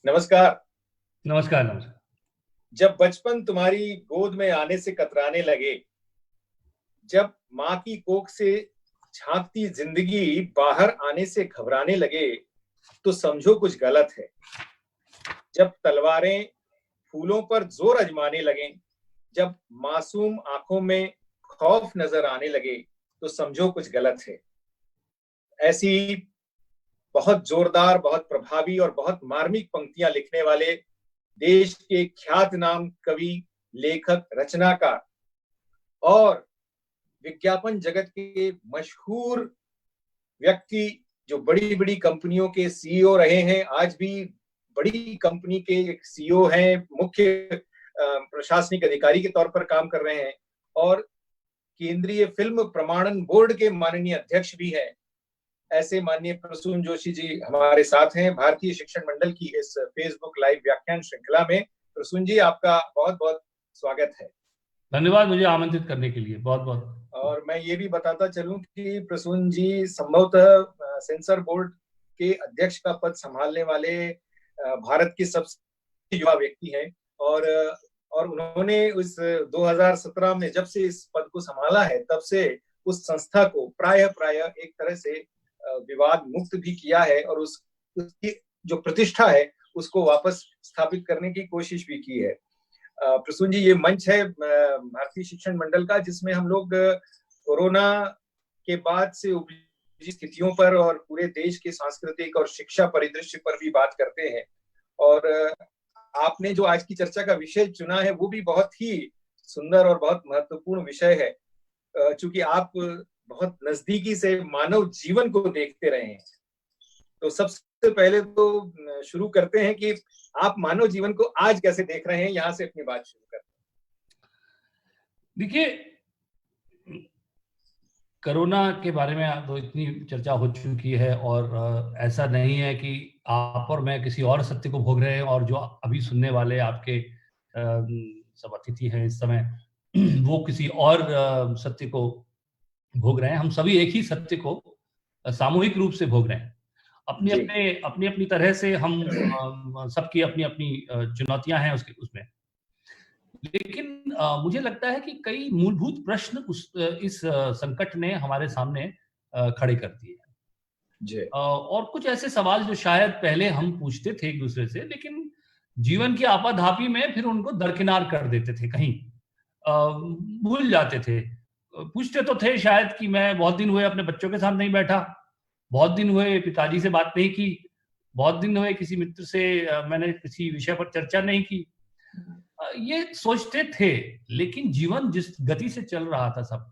नमस्कार। नमस्कार नमस्कार। जब बचपन तुम्हारी गोद में आने से कतराने लगे, जब माँ की कोख से झांकती जिंदगी बाहर आने से घबराने लगे, तो समझो कुछ गलत है। जब तलवारें फूलों पर जोर अजमाने लगें, जब मासूम आंखों में खौफ नजर आने लगे, तो समझो कुछ गलत है। ऐसी बहुत जोरदार, बहुत प्रभावी और बहुत मार्मिक पंक्तियां लिखने वाले देश के ख्यात नाम कवि, लेखक, रचनाकार और विज्ञापन जगत के मशहूर व्यक्ति, जो बड़ी बड़ी कंपनियों के सीईओ रहे हैं, आज भी बड़ी कंपनी के एक सीईओ हैं, मुख्य प्रशासनिक अधिकारी के तौर पर काम कर रहे हैं और केंद्रीय फिल्म प्रमाणन बोर्ड के माननीय अध्यक्ष भी हैं। ऐसे माननीय प्रसून जोशी जी हमारे साथ हैं भारतीय शिक्षण मंडल की इस फेसबुक लाइव व्याख्यान श्रृंखला में। प्रसून जी, आपका बहुत बहुत स्वागत है। धन्यवाद मुझे आमंत्रित करने के लिए, बहुत बहुत। और मैं ये भी बताता चलूं कि प्रसून जी संभवतः सेंसर बोर्ड के अध्यक्ष का पद संभालने वाले भारत के सबसे युवा व्यक्ति हैं और उन्होंने उस 2017 में जब से इस पद को संभाला है, तब से उस संस्था को प्राय एक तरह से विवाद मुक्त भी किया है और उसकी जो प्रतिष्ठा है उसको वापस स्थापित करने की कोशिश भी की है। प्रसून जी, ये मंच है भारतीय शिक्षण मंडल का, जिसमें हम लोग कोरोना के बाद से उपजी स्थितियों पर और पूरे देश के सांस्कृतिक और शिक्षा परिदृश्य पर भी बात करते हैं। और आपने जो आज की चर्चा का विषय चुना है वो भी बहुत ही सुंदर और बहुत महत्वपूर्ण विषय है, चूंकि आप बहुत नजदीकी से मानव जीवन को देखते रहे हैं। तो सबसे पहले तो शुरू करते हैं कि आप मानव जीवन को आज कैसे देख रहे हैं, यहां से अपनी बात शुरू करते हैं। देखिए, कोरोना के बारे में तो इतनी चर्चा हो चुकी है और ऐसा नहीं है कि आप और मैं किसी और सत्य को भोग रहे हैं और जो अभी सुनने वाले आपके सब अतिथि हैं इस समय वो किसी और सत्य को भोग रहे हैं। हम सभी एक ही सत्य को सामूहिक रूप से भोग रहे हैं। अपनी अपनी तरह से हम सबकी अपनी अपनी चुनौतियां हैं उसमें। लेकिन मुझे लगता है कि कई मूलभूत प्रश्न इस संकट ने हमारे सामने खड़े कर दिए जी। और कुछ ऐसे सवाल जो शायद पहले हम पूछते थे एक दूसरे से, लेकिन जीवन की आपाधापी में फिर उनको दरकिनार कर देते थे, कहीं भूल जाते थे। पूछते तो थे शायद कि मैं बहुत दिन हुए अपने बच्चों के साथ नहीं बैठा, बहुत दिन हुए पिताजी से बात नहीं की, बहुत दिन हुए किसी मित्र से मैंने किसी विषय पर चर्चा नहीं की। ये सोचते थे, लेकिन जीवन जिस गति से चल रहा था सब,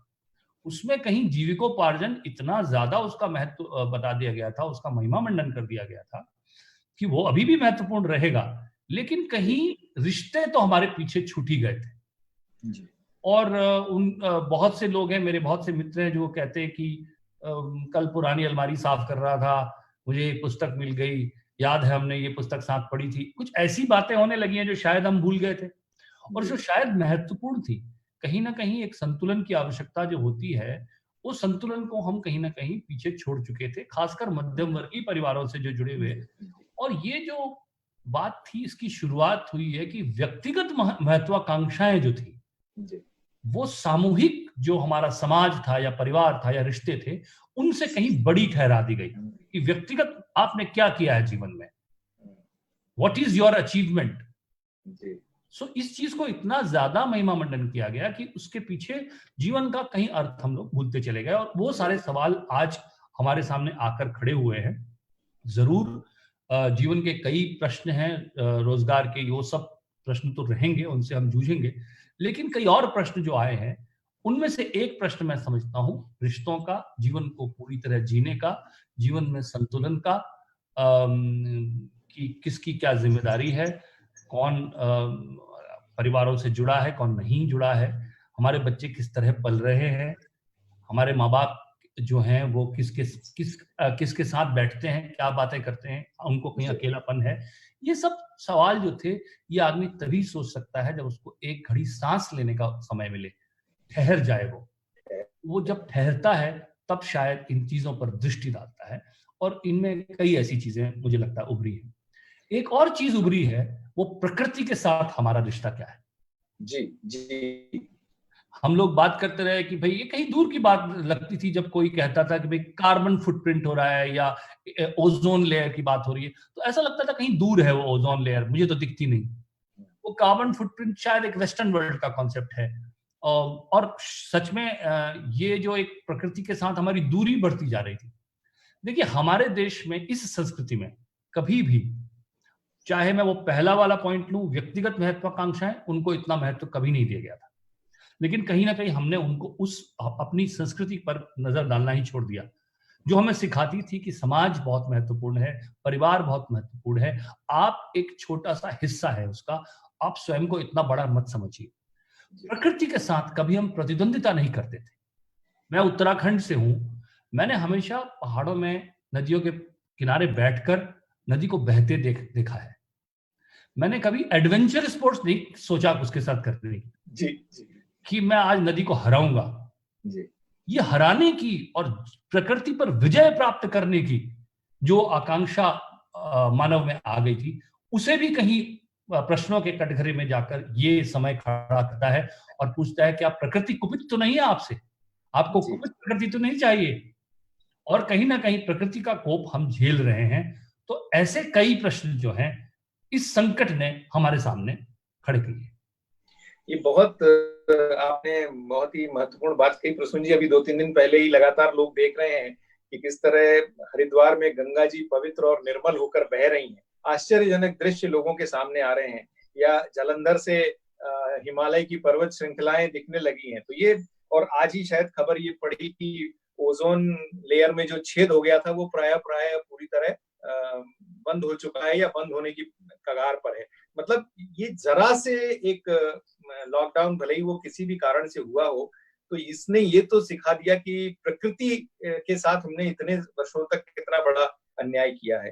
उसमें कहीं जीविकोपार्जन इतना ज्यादा उसका महत्व बता दिया गया था, उसका महिमा मंडन कर दिया गया था कि वो अभी भी महत्वपूर्ण रहेगा, लेकिन कहीं रिश्ते तो हमारे पीछे छूट ही गए थे। जी। और बहुत से लोग हैं, मेरे बहुत से मित्र हैं जो कहते हैं कि कल पुरानी अलमारी साफ कर रहा था, मुझे एक पुस्तक मिल गई, याद है हमने ये पुस्तक साथ पढ़ी थी। कुछ ऐसी बातें होने लगी हैं जो शायद हम भूल गए थे और जो शायद महत्वपूर्ण थी। कहीं ना कहीं एक संतुलन की आवश्यकता जो होती है, वो संतुलन को हम कहीं ना कहीं पीछे छोड़ चुके थे, खासकर मध्यम वर्गीय परिवारों से जो जुड़े हुए। और ये जो बात थी, इसकी शुरुआत हुई है कि व्यक्तिगत महत्वाकांक्षाएं जो थी, वो सामूहिक जो हमारा समाज था या परिवार था या रिश्ते थे, उनसे कहीं बड़ी ठहरा दी गई कि व्यक्तिगत आपने क्या किया है जीवन में, व्हाट इज योर अचीवमेंट। इस चीज को इतना ज्यादा महिमा मंडन किया गया कि उसके पीछे जीवन का कहीं अर्थ हम लोग भूलते चले गए और वो सारे सवाल आज हमारे सामने आकर खड़े हुए हैं। जरूर जीवन के कई प्रश्न हैं, रोजगार के, वो सब प्रश्न तो रहेंगे, उनसे हम जूझेंगे, लेकिन कई और प्रश्न जो आए हैं, उनमें से एक प्रश्न मैं समझता हूं रिश्तों का, जीवन को पूरी तरह जीने का, जीवन में संतुलन का, कि किसकी क्या जिम्मेदारी है, कौन परिवारों से जुड़ा है, कौन नहीं जुड़ा है, हमारे बच्चे किस तरह पल रहे हैं, हमारे माँ बाप जो हैं वो किसके साथ बैठते हैं, क्या बातें करते हैं, उनको कहीं अकेलापन है। ये सब सवाल जो थे, ये आदमी तभी सोच सकता है जब उसको एक घड़ी सांस लेने का समय मिले, ठहर जाए। वो जब ठहरता है तब शायद इन चीजों पर दृष्टि डालता है और इनमें कई ऐसी चीजें मुझे लगता है उभरी हैं। एक और चीज उभरी है, वो प्रकृति के साथ हमारा रिश्ता क्या है। जी जी। हम लोग बात करते रहे कि भाई ये कहीं दूर की बात लगती थी जब कोई कहता था कि भाई कार्बन फुटप्रिंट हो रहा है या ओजोन लेयर की बात हो रही है, तो ऐसा लगता था कहीं दूर है वो ओजोन लेयर, मुझे तो दिखती नहीं। वो कार्बन फुटप्रिंट शायद एक वेस्टर्न वर्ल्ड का कॉन्सेप्ट है। और सच में ये जो एक प्रकृति के साथ हमारी दूरी बढ़ती जा रही थी। देखिए हमारे देश में इस संस्कृति में कभी भी, चाहे मैं वो पहला वाला पॉइंट लूं, व्यक्तिगत महत्वाकांक्षाएं, उनको इतना महत्व कभी नहीं दिया गया था। लेकिन कहीं ना कहीं हमने उनको उस अपनी संस्कृति पर नजर डालना ही छोड़ दिया, जो हमें सिखाती थी कि समाज बहुत महत्वपूर्ण है, परिवार बहुत महत्वपूर्ण है, आप एक छोटा सा हिस्सा है उसका, आप स्वयं को इतना बड़ा मत समझिए। प्रकृति के साथ कभी हम प्रतिद्वंदिता नहीं करते थे। मैं उत्तराखंड से हूं, मैंने हमेशा पहाड़ों में नदियों के किनारे बैठकर नदी को बहते देखा है। मैंने कभी एडवेंचर स्पोर्ट्स नहीं सोचा उसके साथ करने की, जी जी, कि मैं आज नदी को हराऊंगा। जी। ये हराने की और प्रकृति पर विजय प्राप्त करने की जो आकांक्षा मानव में आ गई थी, उसे भी कहीं प्रश्नों के कटघरे में जाकर ये समय खड़ा करता है और पूछता है कि आप, प्रकृति कुपित तो नहीं है आपसे, आपको कुपित प्रकृति तो नहीं चाहिए, और कहीं ना कहीं प्रकृति का कोप हम झेल रहे हैं। तो ऐसे कई प्रश्न जो हैं इस संकट ने हमारे सामने खड़े किए। ये बहुत आपने बहुत ही महत्वपूर्ण बात कही प्रसून जी। अभी 2-3 दिन पहले ही लगातार लोग देख रहे हैं कि किस तरह हरिद्वार में गंगा जी पवित्र और निर्मल होकर बह रही हैं। आश्चर्यजनक दृश्य लोगों के सामने आ रहे हैं, या जालंधर से हिमालय की पर्वत श्रृंखलाएं दिखने लगी हैं। तो ये, और आज ही शायद खबर ये पड़ी कि ओजोन लेयर में जो छेद हो गया था वो प्राय पूरी तरह बंद हो चुका है या बंद होने की कगार पर है। मतलब ये जरा से एक लॉकडाउन, भले ही वो किसी भी कारण से हुआ हो, तो इसने ये तो सिखा दिया कि प्रकृति के साथ हमने इतने वर्षों तक कितना बड़ा अन्याय किया है।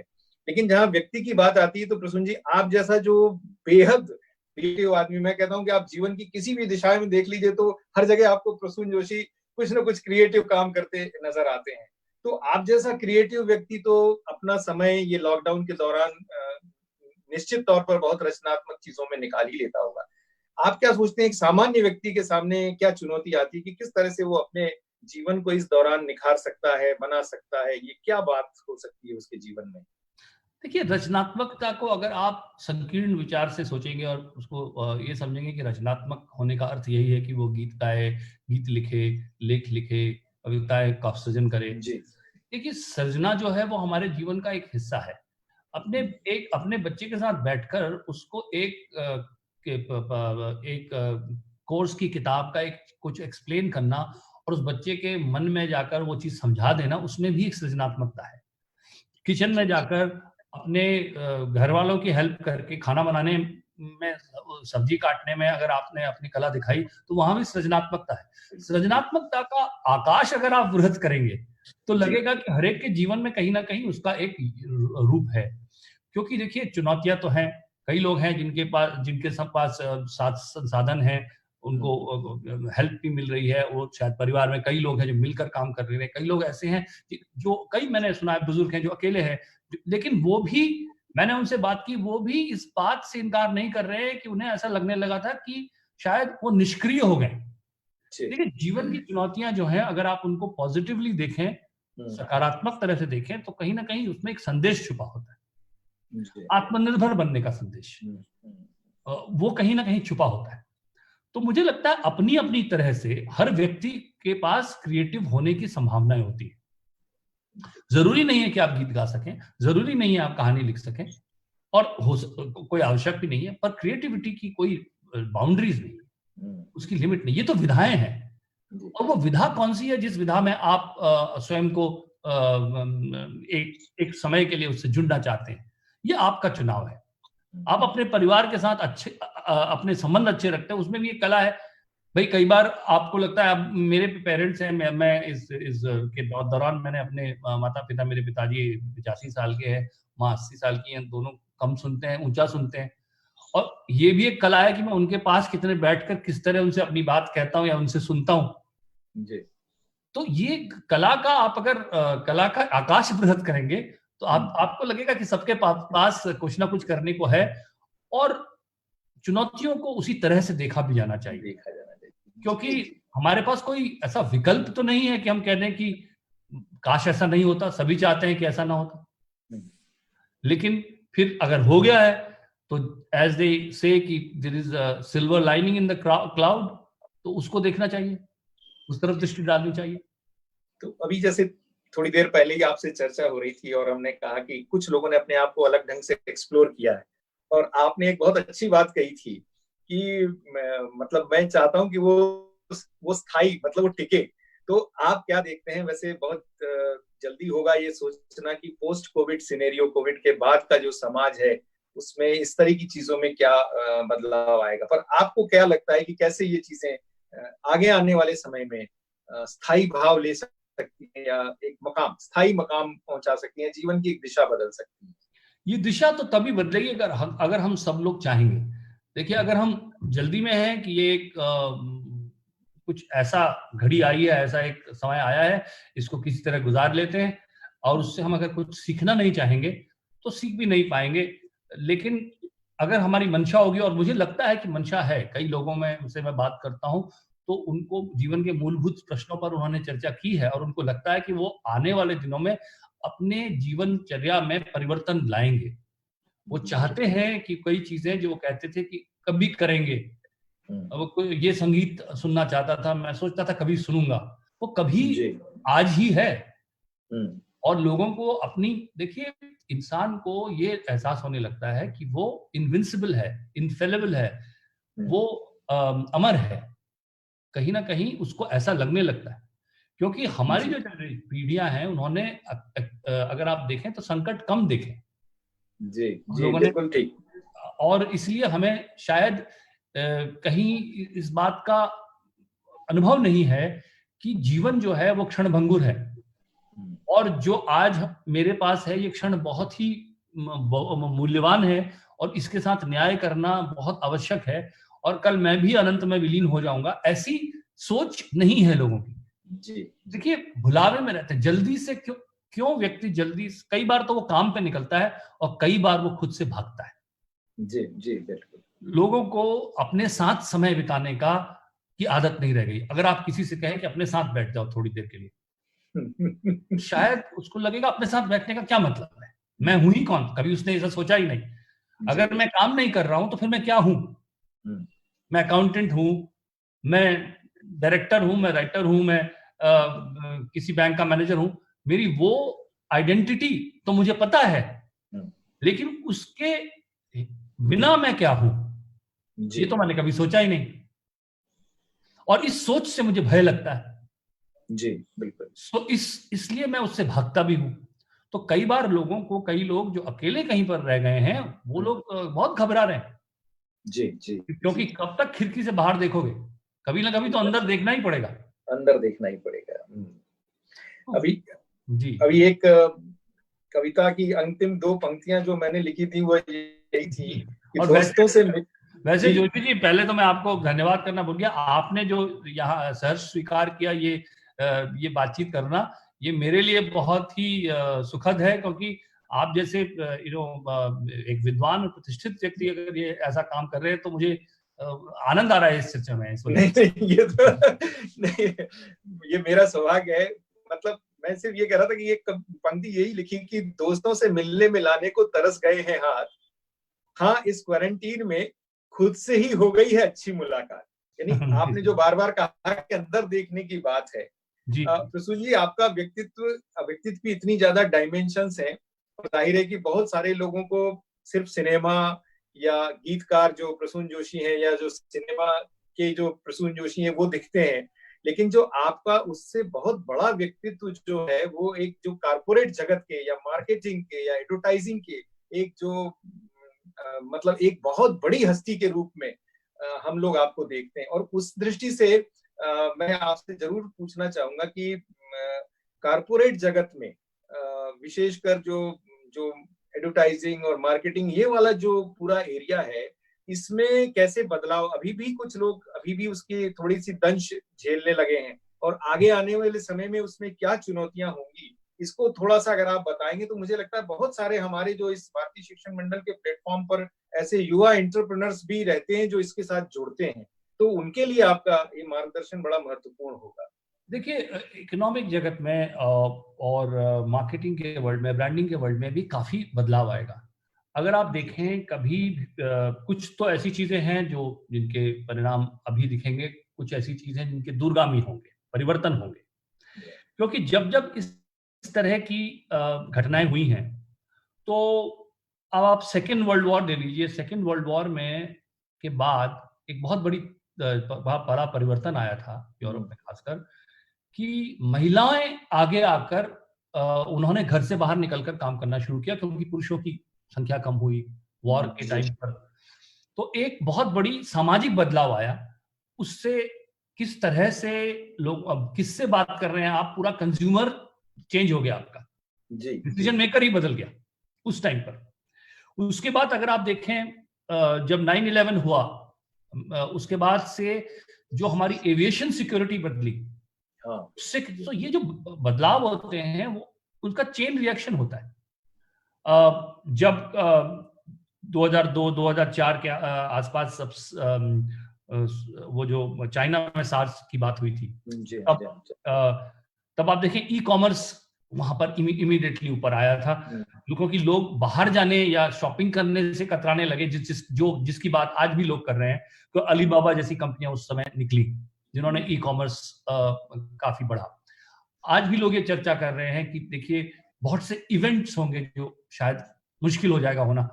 लेकिन जहां व्यक्ति की बात आती है, तो प्रसून जी, आप जैसा जो बेहद क्रिएटिव आदमी, मैं कहता हूं कि आप जीवन की किसी भी दिशा में देख लीजिए तो हर जगह आपको प्रसून जोशी कुछ ना कुछ क्रिएटिव काम करते नजर आते हैं। तो आप जैसा क्रिएटिव व्यक्ति तो अपना समय ये लॉकडाउन के दौरान निश्चित तौर पर बहुत रचनात्मक चीजों में निकाल ही लेता होगा। आप क्या सोचते हैं, एक सामान्य व्यक्ति के सामने क्या चुनौती आती है कि किस तरह से वो अपने जीवन को इस दौरान निखार सकता है, बना सकता है? ये क्या बात हो सकती है उसके जीवन में? देखिए, रचनात्मकता को अगर आप संकीर्ण विचार से सोचेंगे और उसको ये समझेंगे कि रचनात्मक होने का अर्थ यही है कि वो गीत गाए, गीत लिखे, लेख लिखे, कविताएं का सृजन करे। देखिए, सृजना जो है वो हमारे जीवन का एक हिस्सा है। अपने बच्चे के साथ बैठकर उसको एक कोर्स की किताब का एक कुछ एक्सप्लेन करना और उस बच्चे के मन में जाकर वो चीज समझा देना, उसमें भी एक सृजनात्मकता है। किचन में जाकर अपने घर वालों की हेल्प करके खाना बनाने में, सब्जी काटने में अगर आपने अपनी कला दिखाई, तो वहां भी सृजनात्मकता है। सृजनात्मकता का आकाश अगर आप वृहत करेंगे तो लगेगा कि हर एक के जीवन में कहीं ना कहीं उसका एक रूप है। क्योंकि देखिए, चुनौतियां तो हैं, कई लोग हैं जिनके सब पास संसाधन है, उनको हेल्प भी मिल रही है, वो शायद परिवार में कई लोग हैं जो मिलकर काम कर रहे हैं, कई लोग ऐसे हैं जो, कई मैंने सुना है बुजुर्ग हैं जो अकेले हैं, लेकिन वो भी, मैंने उनसे बात की, वो भी इस बात से इनकार नहीं कर रहे हैं कि उन्हें ऐसा लगने लगा था कि शायद वो निष्क्रिय हो गए। देखिए, जीवन की चुनौतियां जो हैं, अगर आप उनको पॉजिटिवली देखें, सकारात्मक तरह से देखें, तो कहीं ना कहीं उसमें एक संदेश छुपा होता है, आत्मनिर्भर बनने का संदेश, वो कहीं ना कहीं छुपा होता है। तो मुझे लगता है अपनी अपनी तरह से हर व्यक्ति के पास क्रिएटिव होने की संभावनाएं होती है। जरूरी नहीं है कि आप गीत गा सकें, जरूरी नहीं है आप कहानी लिख सकें, और कोई आवश्यक भी नहीं है, पर क्रिएटिविटी की कोई बाउंड्रीज नहीं, उसकी लिमिट नहीं। ये तो विधाएं हैं, और वो विधा कौन सी है जिस विधा में आप स्वयं को एक समय के लिए उससे जुड़ना चाहते हैं, ये आपका चुनाव है। आप अपने परिवार के साथ अपने संबंध अच्छे रखते हैं, उसमें भी एक कला है। भाई, कई बार आपको लगता है, अब मेरे पेरेंट्स हैं, मैं इस के दौरान मैंने अपने माता पिता, मेरे पिताजी 85 साल के हैं, माँ 80 साल की हैं, दोनों कम सुनते हैं, ऊंचा सुनते हैं, और ये भी एक कला है कि मैं उनके पास कितने बैठकर किस तरह उनसे अपनी बात कहता हूँ या उनसे सुनता हूँ। तो ये कला का, आप अगर कला का आकाश बृहत करेंगे तो आपको लगेगा कि सबके पास कुछ ना कुछ करने को है, और चुनौतियों को उसी तरह से देखा भी जाना चाहिए, क्योंकि हमारे पास कोई ऐसा विकल्प तो नहीं है कि हम कह दें कि काश ऐसा नहीं होता, सभी चाहते हैं कि ऐसा ना होता, लेकिन फिर अगर हो गया है तो एज दे से कि there is a silver lining in the cloud, तो उसको देखना चाहिए, उस तरफ दृष्टि डालनी चाहिए। तो अभी जैसे थोड़ी देर पहले ही आपसे चर्चा हो रही थी और हमने कहा कि कुछ लोगों ने अपने आप को अलग ढंग से एक्सप्लोर किया है, और आपने एक बहुत अच्छी बात कही थी कि मतलब मैं चाहता हूं कि वो स्थायी, मतलब वो टिके। तो आप क्या देखते हैं वैसे, बहुत जल्दी होगा ये सोचना कि पोस्ट कोविड सिनेरियो, कोविड के बाद का जो समाज है उसमें इस तरह की चीजों में क्या बदलाव आएगा, पर आपको क्या लगता है कि कैसे ये चीजें आगे आने वाले समय में स्थायी भाव ले सकती हैं, या एक मकाम, स्थायी मकाम पहुंचा सकती हैं, जीवन की एक दिशा बदल सकती है? ये दिशा तो तभी बदलेगी अगर हम सब लोग चाहेंगे। देखिए, अगर हम जल्दी में हैं कि ये एक कुछ ऐसा घड़ी आई है, ऐसा एक समय आया है, इसको किसी तरह गुजार लेते हैं, और उससे हम अगर कुछ सीखना नहीं चाहेंगे तो सीख भी नहीं पाएंगे। लेकिन अगर हमारी मंशा होगी, और मुझे लगता है कि मंशा है, कई लोगों में से मैं बात करता हूँ तो उनको जीवन के मूलभूत प्रश्नों पर उन्होंने चर्चा की है, और उनको लगता है कि वो आने वाले दिनों में अपने जीवनचर्या में परिवर्तन लाएंगे। वो चाहते हैं कि कई चीजें जो वो कहते थे कि कभी करेंगे, अब कोई ये संगीत सुनना चाहता था, मैं सोचता था कभी सुनूंगा, वो कभी आज ही है। और लोगों को अपनी, देखिए, इंसान को ये एहसास होने लगता है कि वो इनविंसिबल है, इनफेलेबल है, वो अमर है, कहीं ना कहीं उसको ऐसा लगने लगता है, क्योंकि हमारी जो पीढ़ियां हैं उन्होंने अगर आप देखें तो संकट कम देखे जी लोगों ने, बिल्कुल ठीक। और इसलिए हमें शायद कहीं इस बात का अनुभव नहीं है कि जीवन जो है वो क्षणभंगुर है, और जो आज मेरे पास है ये क्षण बहुत ही मूल्यवान है, और इसके साथ न्याय करना बहुत आवश्यक है, और कल मैं भी अनंत में विलीन हो जाऊंगा, ऐसी सोच नहीं है लोगों की। जी देखिए, भुलावे में रहते हैं जल्दी से, क्यों व्यक्ति जल्दी, कई बार तो वो काम पे निकलता है और कई बार वो खुद से भागता है। जी बिल्कुल। लोगों को अपने साथ समय बिताने की आदत नहीं रह गई। अगर आप किसी से कहें कि अपने साथ बैठ जाओ थोड़ी देर के लिए, शायद उसको लगेगा अपने साथ बैठने का क्या मतलब है, मैं हूं ही कौन, कभी उसने ऐसा सोचा ही नहीं। अगर मैं काम नहीं कर रहा हूं तो फिर मैं क्या हूं? मैं अकाउंटेंट हूं, मैं डायरेक्टर हूं, मैं राइटर हूं, मैं किसी बैंक का मैनेजर हूं, मेरी वो आइडेंटिटी तो मुझे पता है, लेकिन उसके बिना मैं क्या हूं, ये तो मैंने कभी सोचा ही नहीं, और इस सोच से मुझे भय लगता है। जी बिल्कुल। तो इसलिए मैं उससे भागता भी हूं। तो कई बार कई लोग जो अकेले कहीं पर रह गए हैं, वो लोग बहुत घबरा रहे हैं। जी क्योंकि कब तक खिड़की से बाहर देखोगे, कभी ना कभी तो अंदर देखना ही पड़ेगा। अंदर देखना ही पड़ेगा। जी अभी एक कविता की अंतिम 2 पंक्तियां जो मैंने लिखी थी वो यही थी कि और दोस्तों से वैसे जोशी जी, पहले तो मैं आपको धन्यवाद करना भूल गया। आपने जो यहाँ सहर्ष स्वीकार किया ये बातचीत करना, ये मेरे लिए बहुत ही सुखद है, क्योंकि आप जैसे एक विद्वान और प्रतिष्ठित व्यक्ति अगर ये ऐसा काम कर रहे हैं तो मुझे आनंद आ रहा है इस चर्चा में। नहीं, ये तो नहीं, ये मेरा सौभाग्य है। मतलब मैं सिर्फ ये कह रहा था कि ये पंक्ति यही लिखी कि दोस्तों से मिलने मिलाने को तरस गए हैं हाथ, हाँ इस क्वारंटीन में खुद से ही हो गई है अच्छी मुलाकात। यानी आपने जो बार बार कहा कि अंदर देखने की बात है, प्रसून जी, आपका व्यक्तित्व की इतनी ज्यादा डायमेंशंस हैं, और जाहिर है कि बहुत सारे लोगों को सिर्फ सिनेमा या गीतकार जो प्रसून जोशी हैं, या जो सिनेमा के जो प्रसून जोशी हैं वो दिखते हैं, लेकिन जो आपका उससे बहुत बड़ा व्यक्तित्व जो है वो एक जो कारपोरेट जगत के या मार्केटिंग के या एडवर्टाइजिंग के एक जो मतलब एक बहुत बड़ी हस्ती के रूप में हम लोग आपको देखते हैं। और उस दृष्टि से मैं आपसे जरूर पूछना चाहूंगा कि कारपोरेट जगत में विशेषकर जो जो एडवर्टाइजिंग और मार्केटिंग ये वाला जो पूरा एरिया है, इसमें कैसे बदलाव, अभी भी कुछ लोग अभी भी उसकी थोड़ी सी दंश झेलने लगे हैं, और आगे आने वाले समय में उसमें क्या चुनौतियां होंगी, इसको थोड़ा सा अगर आप बताएंगे तो मुझे लगता है बहुत सारे हमारे जो इस भारतीय शिक्षण मंडल के प्लेटफॉर्म पर ऐसे युवा एंटरप्रेन्योर्स भी रहते हैं जो इसके साथ जुड़ते हैं, तो उनके लिए आपका ये मार्गदर्शन बड़ा महत्वपूर्ण होगा। देखिए, इकोनॉमिक जगत में और मार्केटिंग के वर्ल्ड में, ब्रांडिंग के वर्ल्ड में भी काफी बदलाव आएगा। अगर आप देखें कभी कुछ तो ऐसी चीजें हैं जो जिनके परिणाम अभी दिखेंगे, कुछ ऐसी चीजें जिनके दूरगामी होंगे, परिवर्तन होंगे, क्योंकि जब जब इस तरह की घटनाएं हुई हैं, तो अब आप सेकेंड वर्ल्ड वॉर ले लीजिए। सेकेंड वर्ल्ड वॉर में के बाद एक बहुत बड़ा परिवर्तन आया था यूरोप में, खासकर कि महिलाएं आगे आकर उन्होंने घर से बाहर निकलकर काम करना शुरू किया, क्योंकि पुरुषों की संख्या कम हुई वॉर के टाइम पर। तो एक बहुत बड़ी सामाजिक बदलाव आया। उससे किस तरह से लोग अब किससे बात कर रहे हैं, आप पूरा कंज्यूमर चेंज हो गया, आपका डिसीजन मेकर ही बदल गया उस टाइम पर। उसके बाद अगर आप देखें, जब 9/11 हुआ, उसके बाद से जो हमारी एविएशन सिक्योरिटी बदली, उससे तो ये जो बदलाव होते हैं वो उनका चेन रिएक्शन होता है। जब 2002-2004 के आसपास सब वो जो चाइना में सार्स की बात हुई थी, तब आप देखें ई कॉमर्स वहां पर इमीडिएटली ऊपर आया था, क्योंकि लोग बाहर जाने या शॉपिंग करने से कतराने लगे, जिसकी बात आज भी लोग कर रहे हैं। तो अलीबाबा जैसी कंपनियां उस समय निकली जिन्होंने ई कॉमर्स काफी बढ़ा। आज भी लोग ये चर्चा कर रहे हैं कि देखिए बहुत से इवेंट्स होंगे जो शायद मुश्किल हो जाएगा होना।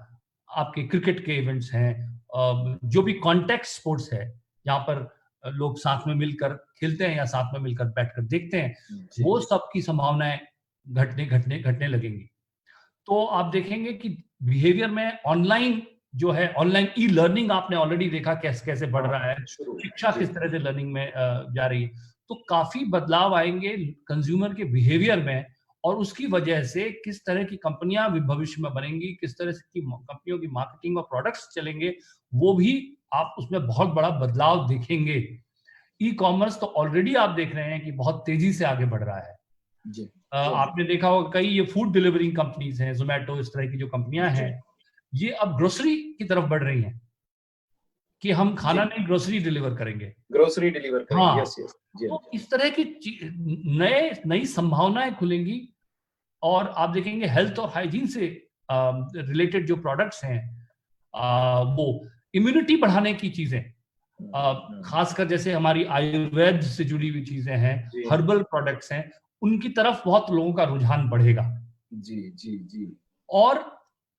आपके क्रिकेट के इवेंट्स हैं, जो भी कॉन्टैक्ट स्पोर्ट्स है, जहां पर लोग साथ में मिलकर खेलते हैं या साथ में मिलकर बैठकर देखते हैं, वो सब की संभावनाएं घटने लगेंगी। तो आप देखेंगे कि बिहेवियर में ऑनलाइन जो है, ऑनलाइन ई लर्निंग आपने ऑलरेडी देखा कैसे बढ़ रहा है, शिक्षा किस तरह से लर्निंग में जा रही है। तो काफी बदलाव आएंगे कंज्यूमर के बिहेवियर में, और उसकी वजह से किस तरह की कंपनियां भविष्य में बनेंगी, किस तरह की कंपनियों की मार्केटिंग और प्रोडक्ट्स चलेंगे, वो भी आप उसमें बहुत बड़ा बदलाव देखेंगे। ई कॉमर्स तो ऑलरेडी आप देख रहे हैं कि बहुत तेजी से आगे बढ़ रहा है। जी, आपने देखा होगा कई ये फूड डिलीवरिंग कंपनीज हैं, जोमेटो, इस तरह की जो कंपनियां हैं, ये अब ग्रोसरी की तरफ बढ़ रही हैं कि हम खाना नहीं, ग्रोसरी डिलीवर करेंगे, ग्रोसरी डिलीवर करेंगे। हाँ, तो इस तरह की नई संभावनाएं खुलेंगी। और आप देखेंगे हेल्थ और हाइजीन से रिलेटेड जो प्रोडक्ट्स हैं, वो इम्यूनिटी बढ़ाने की चीजें, खासकर जैसे हमारी आयुर्वेद से जुड़ी हुई चीजें हैं, हर्बल प्रोडक्ट्स हैं, उनकी तरफ बहुत लोगों का रुझान बढ़ेगा। जी। और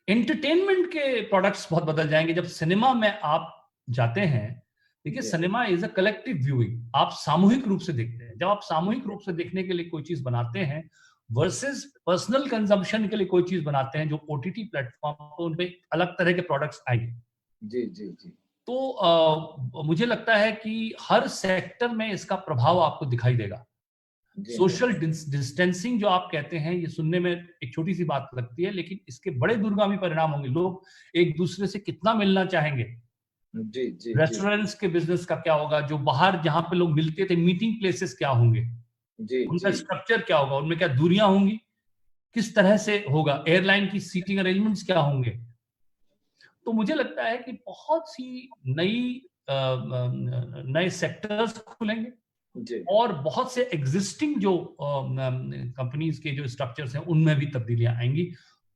एंटरटेनमेंट के प्रोडक्ट्स बहुत बदल जाएंगे। जब सिनेमा में आप जाते हैं, देखिए cinema is a collective viewing, आप सामूहिक रूप से देखते हैं। जब आप सामूहिक रूप से देखने के लिए कोई चीज बनाते हैं वर्सेस पर्सनल कंजम्पशन के लिए कोई चीज बनाते हैं, जो ओटीटी प्लेटफॉर्म पर उन पे अलग तरह के प्रोडक्ट्स आएंगे। जी। तो मुझे लगता है कि हर सेक्टर में इसका प्रभाव आपको दिखाई देगा। सोशल डिस्टेंसिंग जो आप कहते हैं, ये सुनने में एक छोटी सी बात लगती है, लेकिन इसके बड़े दूरगामी परिणाम होंगे। लोग एक दूसरे से कितना मिलना चाहेंगे। जी। रेस्टोरेंट्स के बिजनेस का क्या होगा, जो बाहर जहां पे लोग मिलते थे, मीटिंग प्लेसेस क्या होंगे, उनका स्ट्रक्चर क्या होगा, उनमें क्या दूरियां होंगी, किस तरह से होगा, एयरलाइन की सीटिंग अरेंजमेंट्स क्या होंगे। तो मुझे लगता है कि बहुत सी नए सेक्टर्स खुलेंगे और बहुत से एग्जिस्टिंग जो कंपनीज के जो स्ट्रक्चर्स हैं उनमें भी तब्दीलियां आएंगी।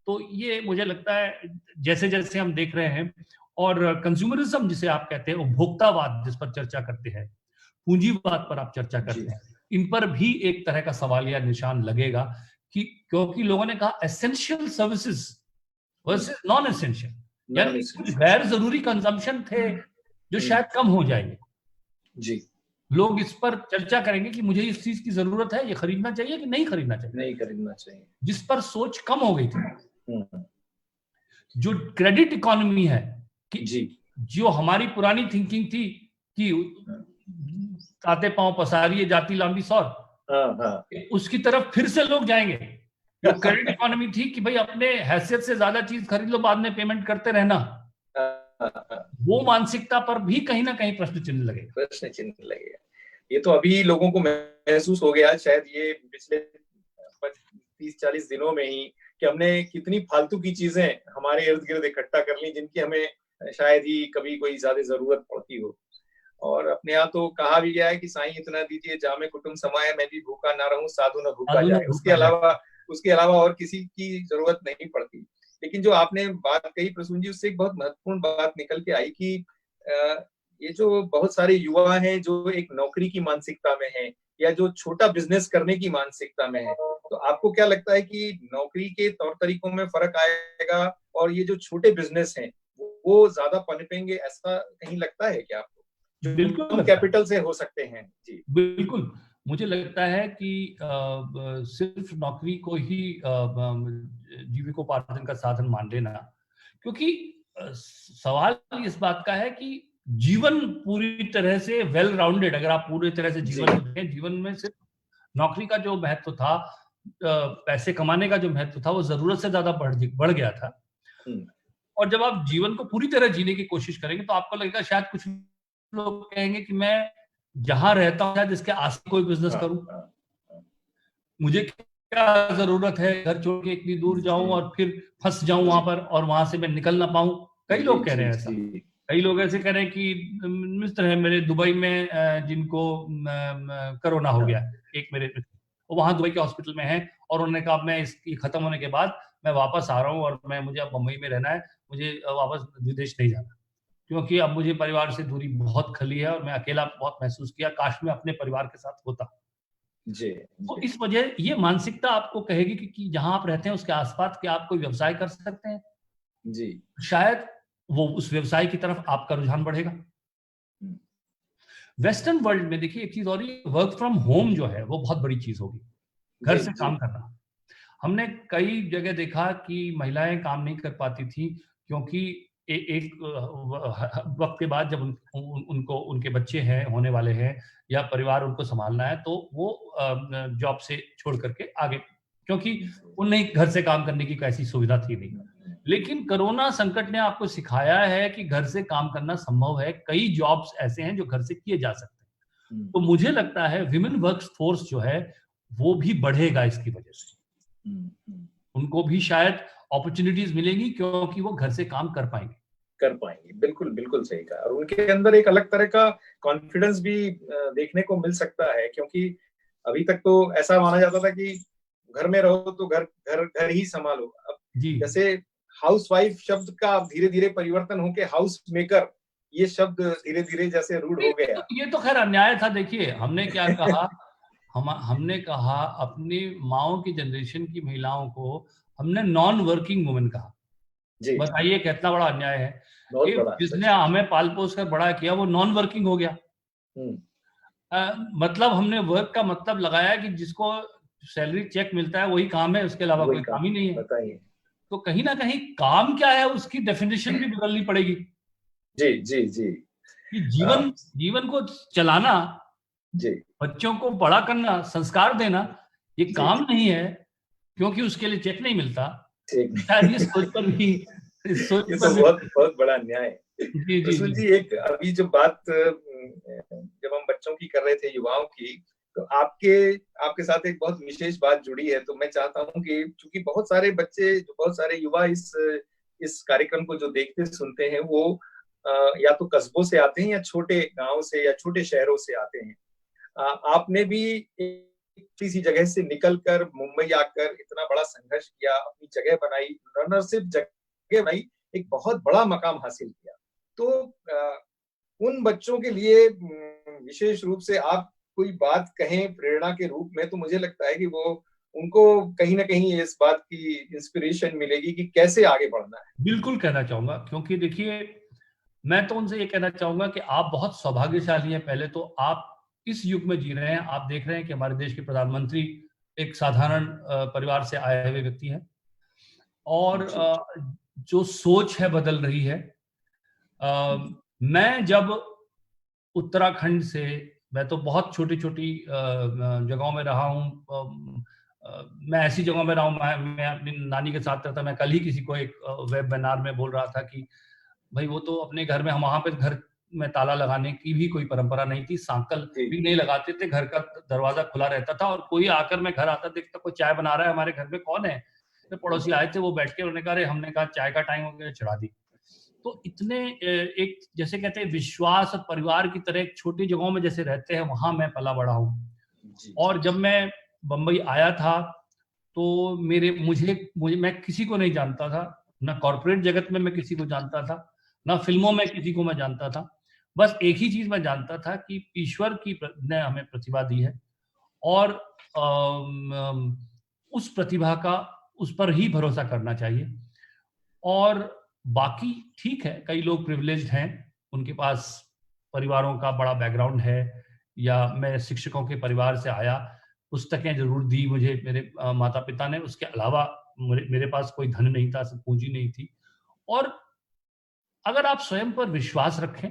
तो ये मुझे लगता है जैसे जैसे हम देख रहे हैं, और कंज्यूमरिज्म जिसे आप कहते हैं, उपभोक्तावाद जिस पर चर्चा करते हैं, पूंजीवाद पर आप चर्चा करते हैं, इन पर भी एक तरह का सवाल या निशान लगेगा कि क्योंकि लोगों ने कहा essential services versus non essential, यानी कुछ गैर जरूरी कंजम्पशन थे जो शायद कम हो जाएंगे। जी, लोग इस पर चर्चा करेंगे कि मुझे इस चीज की जरूरत है, ये खरीदना चाहिए कि नहीं खरीदना चाहिए, जिस पर सोच कम हो गई थी। जो क्रेडिट इकोनॉमी है कि जो हमारी पुरानी थिंकिंग थी कि ताते पांव पसारिए जाती लांबी सौर, उसकी तरफ फिर से लोग जाएंगे। जो क्रेडिट इकोनॉमी थी कि भाई अपने हैसियत से ज्यादा चीज खरीद लो, बाद में पेमेंट करते रहना, वो मानसिकता पर भी कहीं ना कहीं प्रश्न चिन्ह लगेगा। ये तो अभी लोगों को महसूस हो गया, शायद ये पिछले 30-40 दिनों में ही कि हमने कितनी फालतू की चीजें हमारे इर्द गिर्द इकट्ठा कर ली जिनकी हमें शायद ही कभी कोई ज्यादा जरूरत पड़ती हो। और अपने यहाँ तो कहा भी गया है कि साईं इतना दीजिए जामे कुटुंब समाए, मैं भी भूखा ना रहूं साधु न भूखा साधु न जाए। भूखा जाए। उसके अलावा और किसी की जरूरत नहीं पड़ती। लेकिन जो आपने बात कही प्रसून जी, उससे एक बहुत महत्वपूर्ण बात निकल के आई कि ये जो बहुत सारे युवा हैं जो एक नौकरी की मानसिकता में हैं या जो छोटा बिजनेस करने की मानसिकता में है, तो आपको क्या लगता है कि नौकरी के तौर तरीकों में फर्क आएगा और ये जो छोटे बिजनेस हैं वो ज्यादा पनपेंगे, ऐसा कहीं लगता है क्या आपको, जो बिल्कुल कम लगता है। कैपिटल से हो सकते हैं? जी बिल्कुल, मुझे लगता है कि सिर्फ नौकरी को ही जीविकोपार्जन का साधन मान लेना, क्योंकि सवाल इस बात का है कि जीवन पूरी तरह से वेल राउंडेड, अगर आप पूरी तरह से जी जीवन को देखें, जीवन में सिर्फ नौकरी का जो महत्व था, पैसे कमाने का जो महत्व था, वो जरूरत से ज्यादा बढ़ गया था। हम्म, और जब आप जीवन को पूरी तरह जीने की कोशिश करेंगे तो आपको लगेगा, शायद कुछ लोग कहेंगे कि मैं जहां रहता हूं शायद इसके आस कोई बिजनेस हाँ करूं, हाँ हाँ, मुझे क्या जरूरत है घर छोड़ के इतनी दूर जाऊं जी और फिर फंस जाऊं वहां पर और वहां से मैं निकल ना पाऊं। कई जी लोग कह रहे जी हैं ऐसा। जी कई लोग ऐसे कह रहे हैं कि मिस्टर है मेरे दुबई में, जिनको कोरोना हो हाँ गया, एक मेरे वो वहां दुबई के हॉस्पिटल में है और उन्होंने कहा मैं इसकी खत्म होने के बाद मैं वापस आ रहा हूँ और मुझे अब मुंबई में रहना है, मुझे वापस विदेश नहीं जाना, क्योंकि अब मुझे परिवार से दूरी बहुत खली है और मैं अकेला बहुत महसूस किया, काश मैं अपने परिवार के साथ होता। जी तो जी इस वजह ये मानसिकता आपको कहेगी कि जहां आप रहते हैं उसके आसपास क्या आप कोई व्यवसाय कर सकते हैं, जी शायद वो उस व्यवसाय की तरफ आपका रुझान बढ़ेगा। हम्म, वेस्टर्न वर्ल्ड में देखिए एक चीज और, वर्क फ्रॉम होम जो है वो बहुत बड़ी चीज होगी, घर जी से जी काम करना। हमने कई जगह देखा कि महिलाएं काम नहीं कर पाती थी, क्योंकि एक वक्त के बाद जब उनको उनके बच्चे हैं होने वाले हैं या परिवार उनको संभालना है, तो वो जॉब से छोड़ करके आगे, क्योंकि उन्हें घर से काम करने की ऐसी सुविधा थी नहीं। लेकिन कोरोना संकट ने आपको सिखाया है कि घर से काम करना संभव है, कई जॉब्स ऐसे हैं जो घर से किए जा सकते हैं। तो मुझे लगता है विमेन वर्क फोर्स जो है वो भी बढ़ेगा इसकी वजह से, उनको भी शायद अपॉर्चुनिटीज मिलेंगी क्योंकि वो घर से काम कर पाएंगे। कर पाएंगे, बिल्कुल बिल्कुल सही कहा। और उनके अंदर एक अलग तरह का कॉन्फिडेंस भी देखने को मिल सकता है, क्योंकि अभी तक तो ऐसा माना जाता था कि घर में रहो तो घर घर घर ही संभालो। अब जी, जैसे हाउसवाइफ शब्द का धीरे धीरे परिवर्तन होके हाउस मेकर ये शब्द धीरे धीरे जैसे रूढ़ हो गया। ये तो खैर अन्याय था। देखिए हमने क्या कहा, हमने कहा अपनी माओ की जनरेशन की महिलाओं को हमने नॉन वर्किंग वुमेन कहा। जी बताइए कितना बड़ा अन्याय है बहुत कि बड़ा, जिसने सच में। हमें पाल पोस कर बड़ा किया वो नॉन वर्किंग हो गया। हम्म, मतलब हमने वर्क का मतलब लगाया कि जिसको सैलरी चेक मिलता है वही काम है, उसके अलावा वही कोई काम, काम ही नहीं है। बताइए। तो कहीं ना कहीं काम क्या है उसकी डेफिनेशन भी बदलनी पड़ेगी जी जी जी कि हाँ, जीवन जीवन को चलाना, जी बच्चों को बड़ा करना, संस्कार देना, ये जी काम नहीं है क्योंकि उसके लिए चेक नहीं मिलता। ठीक। शायद ये सोच पर भी, इस सोच ये तो पर भी। बहुत बहुत बड़ा अन्याय है। जी जी प्रसून जी। जी, एक अभी जो बात जब हम बच्चों की कर रहे थे, युवाओं की, तो आपके आपके साथ एक बहुत विशेष बात जुड़ी है। तो मैं चाहता हूं कि चूंकि बहुत सारे बच्चे, बहुत सारे युवा इस कार्यक्रम को जो देखते सुनते हैं वो या तो कस्बों से आते हैं या छोटे गांव से या छोटे शहरों से आते हैं। आपने भी एक किसी जगह से निकलकर मुंबई आकर इतना बड़ा संघर्ष किया, अपनी जगह बनाई, न सिर्फ जगह बनाई, एक बहुत बड़ा मकाम हासिल किया। तो उन बच्चों के लिए विशेष रूप से आप कोई बात कहें प्रेरणा के रूप में, तो मुझे लगता है कि वो उनको कहीं ना कहीं इस बात की इंस्पिरेशन मिलेगी कि कैसे आगे बढ़ना है। बिल्कुल कहना चाहूंगा, क्योंकि देखिए मैं तो उनसे ये कहना चाहूंगा कि आप बहुत सौभाग्यशाली हैं। पहले तो आप इस युग में जी रहे हैं, आप देख रहे हैं कि हमारे देश के प्रधानमंत्री एक साधारण परिवार से आए हुए व्यक्ति हैं और जी जो सोच है बदल रही है। मैं जब उत्तराखंड से, मैं तो बहुत छोटी छोटी जगहों में रहा हूँ। मैं ऐसी जगहों में रहा हूँ, मैं अपनी नानी के साथ रहता। मैं कल ही किसी को एक वेबिनार में बोल रहा था कि भाई वो तो अपने घर में, हम वहां पे घर में ताला लगाने की भी कोई परंपरा नहीं थी, सांकल भी नहीं लगाते थे, घर का दरवाजा खुला रहता था और कोई आकर, मैं घर आता देखता कोई चाय बना रहा है हमारे घर में, कौन है, तो पड़ोसी आए थे, वो बैठ के उन्होंने कहा अरे हमने कहा चाय का टाइम हो गया, चढ़ा दी। तो इतने एक जैसे कहते हैं विश्वास और परिवार की तरह एक छोटी जगहों में जैसे रहते हैं, वहां मैं पला बड़ा हूँ। और जब मैं बंबई आया था तो मुझे मैं किसी को नहीं जानता था, ना कॉर्पोरेट जगत में मैं किसी को जानता था, ना फिल्मों में किसी को मैं जानता था। बस एक ही चीज मैं जानता था कि ईश्वर ने हमें प्रतिभा दी है और उस प्रतिभा का उस पर ही भरोसा करना चाहिए। और बाकी ठीक है, कई लोग प्रिविलेज्ड हैं, उनके पास परिवारों का बड़ा बैकग्राउंड है, या मैं शिक्षकों के परिवार से आया, पुस्तकें जरूर दी मुझे मेरे माता पिता ने, उसके अलावा मेरे पास कोई धन नहीं था, पूंजी नहीं थी। और अगर आप स्वयं पर विश्वास रखें,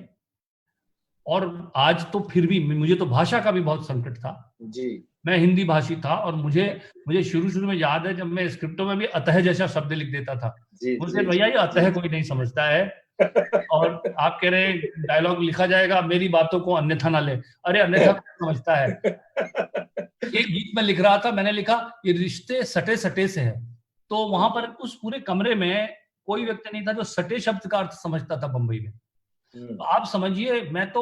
और आज तो फिर भी मुझे तो भाषा का भी बहुत संकट था जी, मैं हिंदी भाषी था, और मुझे शुरू में याद है जब मैं स्क्रिप्टों में भी अतः जैसा शब्द लिख देता था, मुझे भैया ये अतः कोई नहीं समझता है, और आप कह रहे हैं डायलॉग लिखा जाएगा, मेरी बातों को अन्यथा ना ले, अरे अन्यथा कौन समझता है। एक गीत में लिख रहा था, मैंने लिखा ये रिश्ते सटे सटे से है, तो वहां पर उस पूरे कमरे में कोई व्यक्ति नहीं था जो सटे शब्द का अर्थ समझता था बंबई में। तो आप समझिए, मैं तो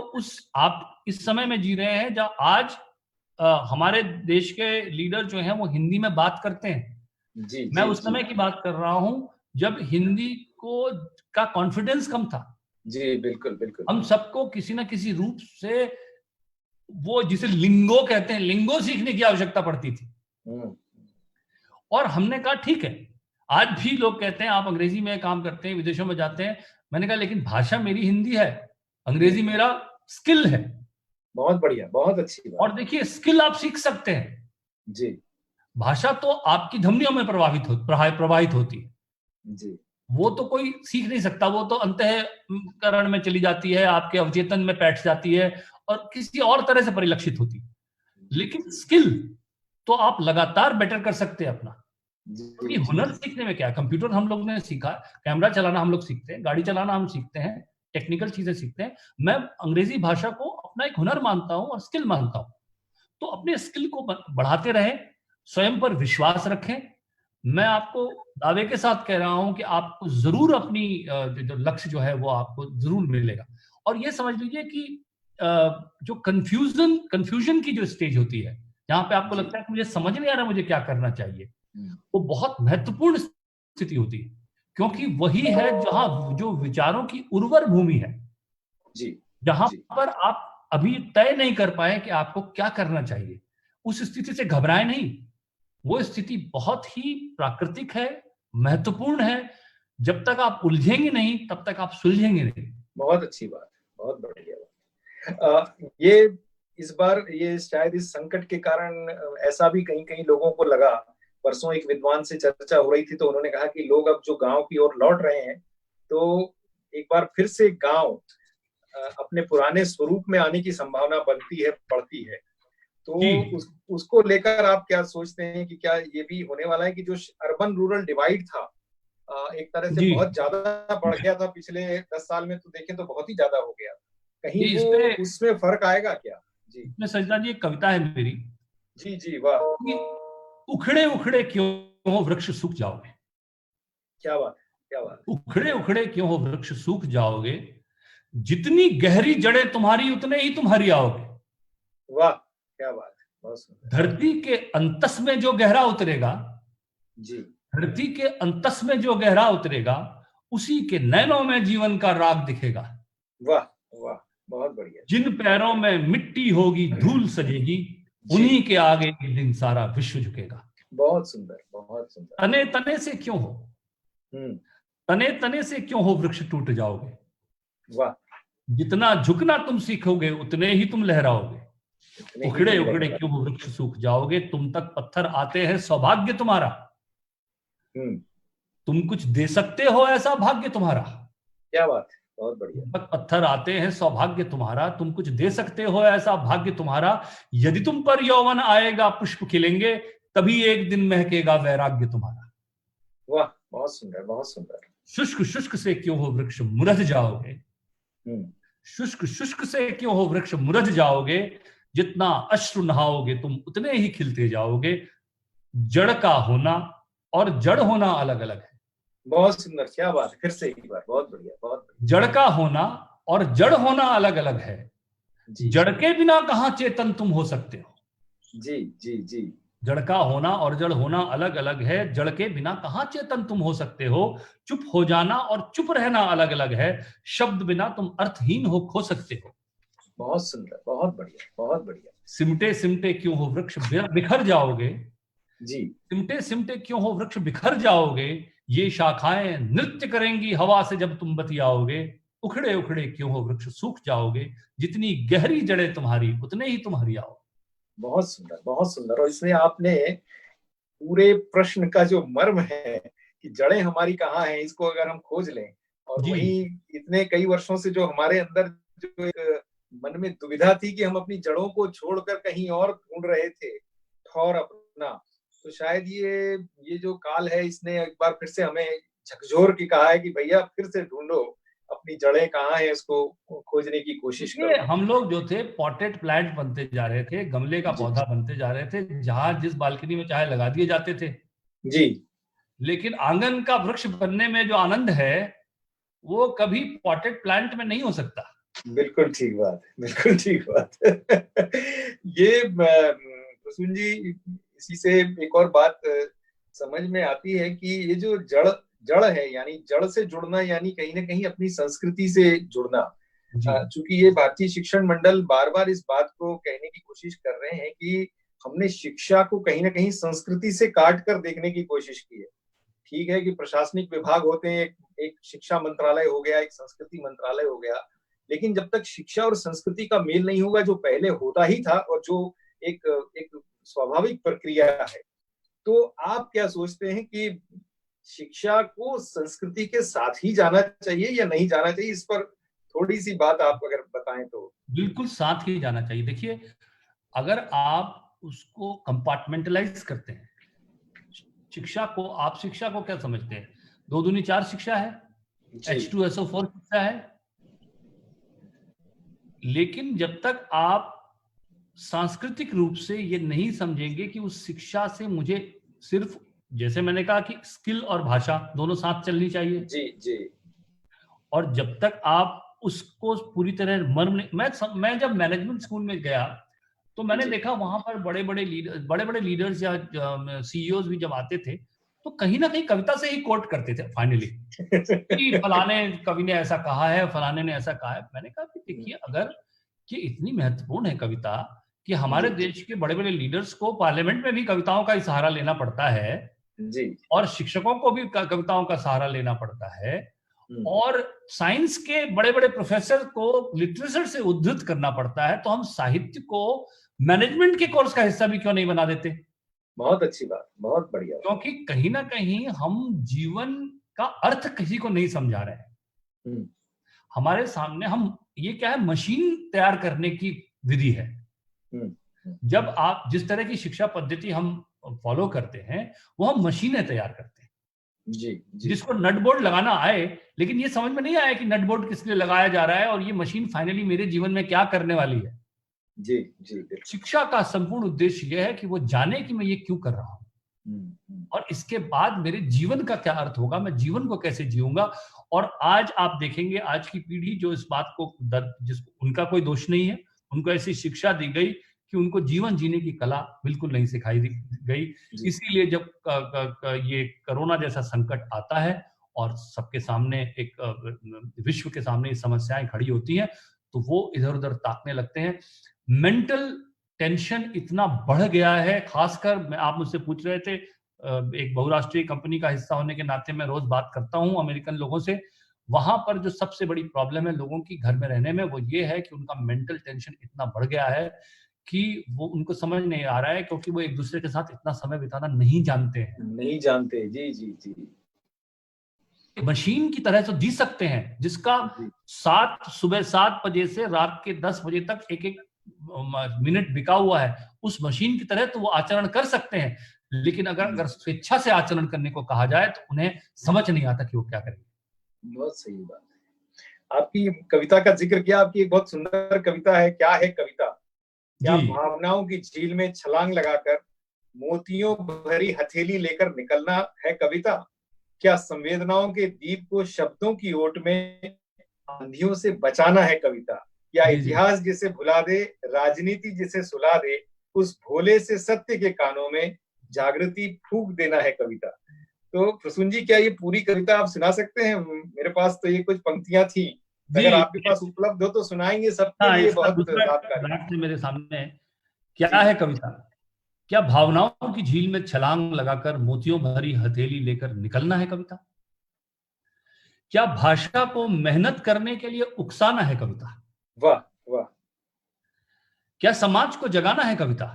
आप इस समय में जी रहे हैं जब आज हमारे देश के लीडर जो हैं वो हिंदी में बात करते हैं। मैं उस समय की बात कर रहा हूं जब हिंदी का कॉन्फिडेंस कम था। जी बिल्कुल बिल्कुल। हम सबको किसी ना किसी रूप से वो जिसे लिंगो कहते हैं, लिंगो सीखने की आवश्यकता पड़ती थी। और हमने कहा ठीक है, आज भी लोग कहते हैं आप अंग्रेजी में काम करते हैं, विदेशों में जाते हैं, मैंने कहा लेकिन भाषा मेरी हिंदी है, अंग्रेजी मेरा स्किल है। बहुत बढ़िया, बहुत अच्छी बात। और देखिए स्किल आप सीख सकते हैं जी, भाषा तो आपकी धमनियों में प्रवाहित होती है जी, वो तो कोई सीख नहीं सकता, वो तो अंतःकरण में चली जाती है, आपके अवचेतन में बैठ जाती है और किसी और तरह से परिलक्षित होती है। लेकिन स्किल तो आप लगातार बेटर कर सकते हैं अपना। क्योंकि हुनर सीखने में क्या है, कंप्यूटर हम लोग ने सीखा, कैमरा चलाना हम लोग सीखते हैं, गाड़ी चलाना हम सीखते हैं, टेक्निकल चीजें सीखते हैं। मैं अंग्रेजी भाषा को अपना एक हुनर मानता हूं और स्किल मानता हूं। तो अपने स्किल को बढ़ाते रहें, स्वयं पर विश्वास रखें। मैं आपको दावे के साथ कह रहा हूं कि आपको जरूर अपनी जो लक्ष्य जो है वो आपको जरूर मिलेगा। और ये समझ लीजिए कि जो कंफ्यूजन की जो स्टेज होती है, जहां पे आपको लगता है कि मुझे समझ नहीं आ रहा मुझे क्या करना चाहिए, वो बहुत महत्वपूर्ण स्थिति होती है, क्योंकि वही है जहां जो विचारों की उर्वर भूमि है, जहां पर आप अभी तय नहीं कर पाए कि आपको क्या करना चाहिए। उस स्थिति से घबराएं नहीं, वो स्थिति बहुत ही प्राकृतिक है, महत्वपूर्ण है। जब तक आप उलझेंगे नहीं तब तक आप सुलझेंगे नहीं। बहुत अच्छी बात, बहुत बढ़िया बात। ये इस बार ये शायद इस संकट के कारण ऐसा भी कहीं कहीं लोगों को लगा। परसों एक विद्वान से चर्चा हो रही थी तो उन्होंने कहा कि लोग अब जो गांव की ओर लौट रहे हैं तो एक बार फिर से गांव अपने पुराने स्वरूप में आने की संभावना बनती है, पड़ती है। तो उसको लेकर आप क्या सोचते हैं कि क्या ये भी होने वाला है कि जो अर्बन रूरल डिवाइड था एक तरह से बहुत ज्यादा बढ़ गया था पिछले 10 साल में, तो देखें तो बहुत ही ज्यादा हो गया, कहीं वो उसमें फर्क आएगा क्या? जी, मैं सजदा जी, एक कविता है मेरी। जी जी, वाह। उखड़े उखड़े क्यों हो वृक्ष सूख जाओगे। क्या बात, क्या बात। उखड़े उखड़े क्यों हो वृक्ष सूख जाओगे, जितनी गहरी जड़ें तुम्हारी उतने ही तुम हरी आओगे। वाह, क्या बात, बहुत सुंदर। धरती के अंतस में जो गहरा उतरेगा, जी, धरती के अंतस में जो गहरा उतरेगा, उसी के नैनों में जीवन का राग दिखेगा। वाह वाह, बहुत बढ़िया। जिन पैरों में मिट्टी होगी, धूल सजेगी, उन्हीं के आगे एक दिन सारा विश्व झुकेगा। बहुत सुंदर, बहुत सुंदर। तने तने से क्यों हो, तने तने से क्यों हो वृक्ष टूट जाओगे। वाह। जितना झुकना तुम सीखोगे उतने ही तुम लहराओगे। उखड़े उखड़े क्यों हो वृक्ष सूख जाओगे, तुम तक पत्थर आते हैं सौभाग्य तुम्हारा। तुम कुछ दे सकते हो ऐसा भाग्य तुम्हारा। क्या बात, बहुत बढ़िया। पत्थर आते हैं सौभाग्य तुम्हारा, तुम कुछ दे सकते हो ऐसा भाग्य तुम्हारा। यदि तुम पर यौवन आएगा पुष्प खिलेंगे, तभी एक दिन महकेगा वैराग्य तुम्हारा। वाह, बहुत सुंदर, बहुत सुंदर। शुष्क शुष्क से क्यों हो वृक्ष मुरझ जाओगे, शुष्क शुष्क से क्यों हो वृक्ष मुरझ जाओगे, जितना अश्रु नहाओगे तुम उतने ही खिलते जाओगे। जड़ का होना और जड़ होना अलग अलग है। बहुत सुंदर, क्या बात है, फिर से एक बार, बहुत बढ़िया, बहुत बढ़िया। जड़ का होना और जड़ होना अलग अलग है। जी जड़ के बिना कहां चेतन तुम हो सकते हो। जी जी जी। जड़ का होना और जड़ होना अलग अलग है। जड़ के बिना कहां चेतन तुम हो सकते हो। चुप हो जाना और चुप रहना अलग अलग है। शब्द बिना तुम अर्थहीन हो खो सकते हो। बहुत सुंदर, बहुत बढ़िया, बहुत बढ़िया। सिमटे सिमटे क्यों हो वृक्ष बिखर जाओगे। जी। सिमटे सिमटे क्यों हो वृक्ष बिखर जाओगे। ये शाखाएं नृत्य करेंगी हवा से जब तुम बतियाओगे। उखड़े उखड़े क्यों हो वृक्ष सूख जाओगे। जितनी गहरी जड़ें तुम्हारी उतने ही तुम हरियाओ। बहुत सुंदर, बहुत सुंदर। और इसमें आपने पूरे प्रश्न का जो मर्म है कि जड़ें हमारी कहाँ हैं, इसको अगर हम खोज लें, और जी वही इतने कई वर्षों से जो हमारे अंदर जो एक मन में दुविधा थी कि हम अपनी जड़ों को छोड़कर कहीं और ढूंढ रहे थे ठौर अपना, तो शायद ये जो काल है इसने एक बार फिर से हमें झकझोर के कहा है कि भैया फिर से ढूंढो अपनी जड़ें कहाँ हैं, उसको खोजने की कोशिश देखिए, करो। हम लोग जो थे पॉटेड प्लांट बनते जा रहे थे, गमले का जी पौधा बनते जा रहे थे, जहां जिस बालकनी में चाहे लगा दिए जाते थे। जी। लेकिन आंगन का वृक्ष बनने में जो आनंद है वो कभी पॉटेड प्लांट में नहीं हो सकता। बिल्कुल ठीक बात है, बिल्कुल ठीक बात है। ये प्रसून जी, इसी से एक और बात समझ में आती है कि ये जो जड़ जड़ है, यानी जड़ से जुड़ना, यानी कहीं ना कहीं अपनी संस्कृति से जुड़ना। जी चूंकि ये भारतीय शिक्षण मंडल बार बार इस बात को कहने की कोशिश कर रहे हैं कि हमने शिक्षा को कहीं ना कहीं संस्कृति से काट कर देखने की कोशिश की है। ठीक है कि प्रशासनिक विभाग होते हैं, एक शिक्षा मंत्रालय हो गया, एक संस्कृति मंत्रालय हो गया, लेकिन जब तक शिक्षा और संस्कृति का मेल नहीं होगा, जो पहले होता ही था और जो एक एक स्वाभाविक प्रक्रिया है, तो आप क्या सोचते हैं कि शिक्षा को संस्कृति के साथ ही जाना चाहिए या नहीं जाना चाहिए? इस पर थोड़ी सी बात आप अगर बताएं तो। बिल्कुल साथ ही जाना चाहिए। देखिए, अगर आप उसको कंपार्टमेंटलाइज करते हैं, आप शिक्षा को क्या समझते हैं? 2 दूनी 4 शिक्षा है, H2SO4 शिक्षा है। लेकिन जब तक आप सांस्कृतिक रूप से ये नहीं समझेंगे कि उस शिक्षा से मुझे सिर्फ, जैसे मैंने कहा कि स्किल और भाषा दोनों साथ चलनी चाहिए। जी जी। और जब तक आप उसको पूरी तरह मर्म नहीं, मैं जब मैनेजमेंट स्कूल में गया तो मैंने देखा वहां पर बड़े बड़े लीडर्स या सीईओज भी जब आते थे तो कहीं ना कहीं कविता से ही कोट करते थे फाइनली कि फलाने कवि ने ऐसा कहा है, फलाने ने ऐसा कहा है। मैंने कहा कि देखिए, अगर ये इतनी महत्वपूर्ण है कविता कि हमारे देश के बड़े बड़े लीडर्स को पार्लियामेंट में भी कविताओं का सहारा लेना पड़ता है, जी। और शिक्षकों को भी कविताओं का सहारा लेना पड़ता है, और साइंस के बड़े बड़े प्रोफेसर को लिटरेचर से उद्धृत करना पड़ता है, तो हम साहित्य को मैनेजमेंट के कोर्स का हिस्सा भी क्यों नहीं बना देते? बहुत अच्छी बात, बहुत बढ़िया। क्योंकि कहीं ना कहीं हम जीवन का अर्थ किसी को नहीं समझा रहे हैं। हमारे सामने हम ये क्या है, मशीन तैयार करने की विधि है। जब आप जिस तरह की शिक्षा पद्धति हम फॉलो करते हैं वो हम मशीनें तैयार करते हैं। जी, जी। जिसको नट बोल्ट लगाना आए, लेकिन ये समझ में नहीं आया कि नट बोल्ट किस लिए लगाया जा रहा है और ये मशीन फाइनली मेरे जीवन में क्या करने वाली है। जी जी। शिक्षा का संपूर्ण उद्देश्य यह है कि वो जाने कि मैं ये क्यों कर रहा हूं और इसके बाद मेरे जीवन का क्या अर्थ होगा, मैं जीवन को कैसे जीऊंगा। और आज आप देखेंगे आज की पीढ़ी जो इस बात को जिसको उनका कोई दोष नहीं है, उनको ऐसी शिक्षा दी गई कि उनको जीवन जीने की कला बिल्कुल नहीं सिखाई गई। इसीलिए जब ये कोरोना जैसा संकट आता है और सबके सामने एक विश्व के सामने समस्याएं खड़ी होती हैं तो वो इधर उधर ताकने लगते हैं। मेंटल टेंशन इतना बढ़ गया है, खासकर आप मुझसे पूछ रहे थे, एक बहुराष्ट्रीय कंपनी का हिस्सा होने के नाते मैं रोज बात करता हूं अमेरिकन लोगों से। वहां पर जो सबसे बड़ी प्रॉब्लम है लोगों की घर में रहने में वो ये है कि उनका मेंटल टेंशन इतना बढ़ गया है कि वो उनको समझ नहीं आ रहा है, क्योंकि वो एक दूसरे के साथ इतना समय बिताना नहीं जानते हैं। नहीं जानते। जी जी जी। मशीन की तरह तो जी सकते हैं जिसका सुबह 7 बजे से रात के 10 बजे तक एक एक मिनट बिका हुआ है, उस मशीन की तरह तो वो आचरण कर सकते हैं। लेकिन अगर स्वेच्छा से आचरण करने को कहा जाए तो उन्हें समझ नहीं आता कि वो क्या करेंगे। बहुत सही बात है। आपकी कविता का जिक्र किया, आपकी एक बहुत सुंदर कविता है, क्या है कविता। क्या जी भावनाओं की झील में छलांग लगाकर मोतियों भरी हथेली लेकर निकलना है कविता। क्या संवेदनाओं के दीप को शब्दों की ओट में आंधियों से बचाना है कविता। या जी जी इतिहास जिसे भुला दे, राजनीति जिसे सुला दे, उस भोले से सत्य के कानों में जागृति फूंक देना है कविता। तो प्रसून जी, क्या ये पूरी कविता आप सुना सकते हैं? मेरे पास तो ये कुछ पंक्तियां थी, जी। अगर आपके पास उपलब्ध हो तो सुनाएंगे, सबके हाँ, लिए इसका बहुत दूसरा लाभकारी। ड्राफ्ट है मेरे सामने। क्या जी है कविता? क्या भावनाओं की झील में छलांग लगाकर मोतियों भरी हथेली लेकर निकलना है कविता? क्या भाषा को मेहनत करने के लिए उकसाना है कविता? वाह वाह, क्या समाज को जगाना है कविता?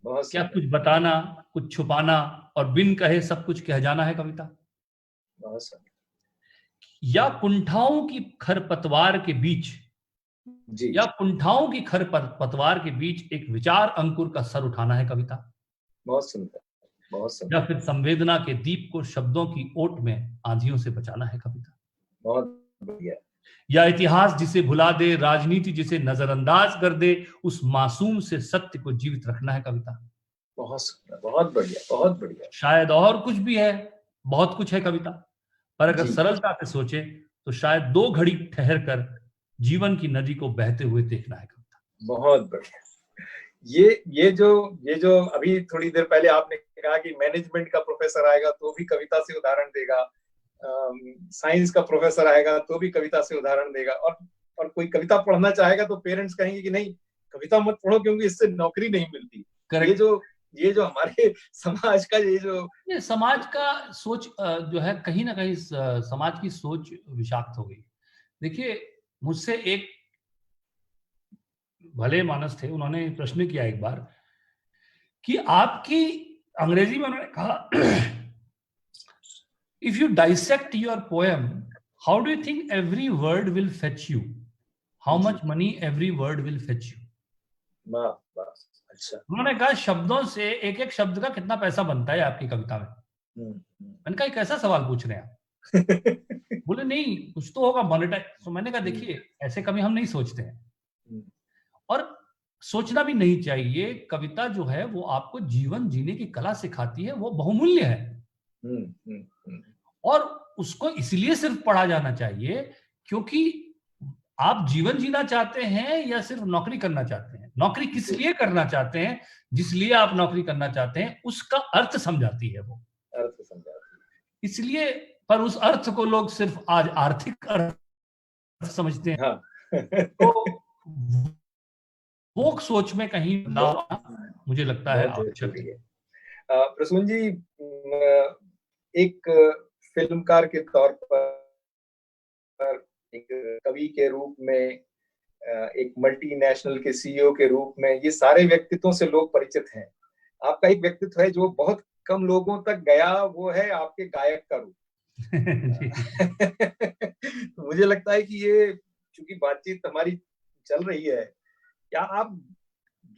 बहुत क्या सुंदर, कुछ बताना, कुछ छुपाना और बिन कहे सब कुछ कह जाना है कविता? बहुत सुंदर। या कुंठाओं की खरपतवार के बीच जी या कुंठाओं की खरपतवार के बीच एक विचार अंकुर का सर उठाना है कविता? बहुत सुंदर, बहुत या सुंदर, फिर संवेदना के दीप को शब्दों की ओट में आंधियों से बचाना है कविता? बहुत बढ़िया। या इतिहास जिसे भुला दे, राजनीति जिसे नजरअंदाज कर दे, उस मासूम से सत्य को जीवित रखना है कविता? बहुत सुंदर, बहुत बढ़िया, बहुत बढ़िया। शायद और कुछ भी है, बहुत कुछ है कविता, पर अगर जी, सरलता से सोचे तो शायद 2 घड़ी ठहर कर जीवन की नदी को बहते हुए देखना है कविता। बहुत बढ़िया। ये जो अभी थोड़ी देर पहले आपने कहा कि मैनेजमेंट का प्रोफेसर आएगा तो भी कविता से उदाहरण देगा, साइंस का प्रोफेसर आएगा तो भी कविता से उदाहरण देगा, और कोई कविता पढ़ना चाहेगा तो पेरेंट्स कहेंगे कि नहीं, कविता मत पढ़ो क्योंकि इससे नौकरी नहीं मिलती। ये करेक्ट। जो ये जो हमारे समाज का ये जो, ये समाज का सोच जो है कहीं ना कहीं समाज की सोच विषाक्त हो गई। देखिए, मुझसे एक भले मानस थे, उन्होंने प्रश्न किया एक बार कि आपकी, अंग्रेजी में उन्होंने कहा, if you dissect your poem, how do you think every word will fetch you? How जी, much money every word will fetch you? वाह वाह, अच्छा। उन्होंने कहा शब्दों से एक एक शब्द का कितना पैसा बनता है आपकी कविता में? हम्म। मैंने कहा कैसा सवाल पूछ रहे हैं आप? बोले नहीं, कुछ तो होगा मोनेटाइज। तो मैंने कहा देखिए, ऐसे कभी हम नहीं सोचते हैं, और सोचना भी नहीं चाहिए। कविता जो है वो आपको जीवन जीने की कला सिखाती है, वो बहुमूल्य है, और उसको इसलिए सिर्फ पढ़ा जाना चाहिए क्योंकि आप जीवन जीना चाहते हैं या सिर्फ नौकरी करना चाहते हैं। नौकरी किस जी, लिए करना चाहते हैं, जिस लिए आप नौकरी करना चाहते हैं, उसका अर्थ समझाती है वो। अर्थ समझा। इसलिए, पर उस अर्थ को लोग सिर्फ आज आर्थिक अर्थ समझते हैं। हाँ। तो वो सोच में कहीं बदलाव बहुत आना मुझे लगता है बहुत आवश्यक जरूरी है। है। प्रसून जी, एक फिल्मकार के तौर पर, एक कवि के रूप में, एक मल्टीनेशनल के सीईओ के रूप में, ये सारे व्यक्तित्वों से लोग परिचित हैं। आपका एक व्यक्तित्व है जो बहुत कम लोगों तक गया, वो है आपके गायक का रूप। जी तो मुझे लगता है कि ये, चूंकि बातचीत हमारी चल रही है, क्या आप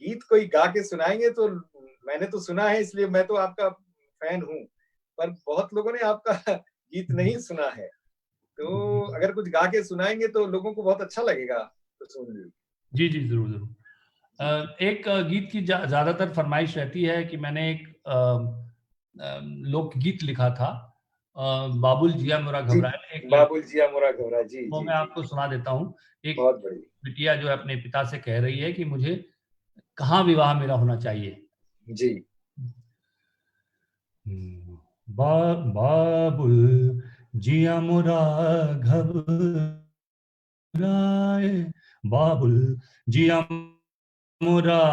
गीत कोई गा के सुनाएंगे? तो मैंने तो सुना है, इसलिए मैं तो आपका फैन हूं, पर बहुत लोगों ने आपका गीत नहीं सुना है, तो अगर कुछ गा के सुनाएंगे तो लोगों को बहुत अच्छा लगेगा, तो सुन लीजिए। जी जी, जरूर जरूर। जी एक गीत की ज्यादातर फरमाइश रहती है कि मैंने एक लोकगीत लिखा था, बाबुल जिया मोरा जी, घबराए, एक लड़की। बाबुल जिया मोरा घबरा, जी वो जी मैं जी, आपको सुना देता हूँ। एक बहुत बड़ी। बिटिया जो है अपने पिता से कह रही है कि मुझे कहाँ विवाह मेरा होना चाहिए। जी बाबुल जिया मोरा घबराए, बाबुल जिया मोरा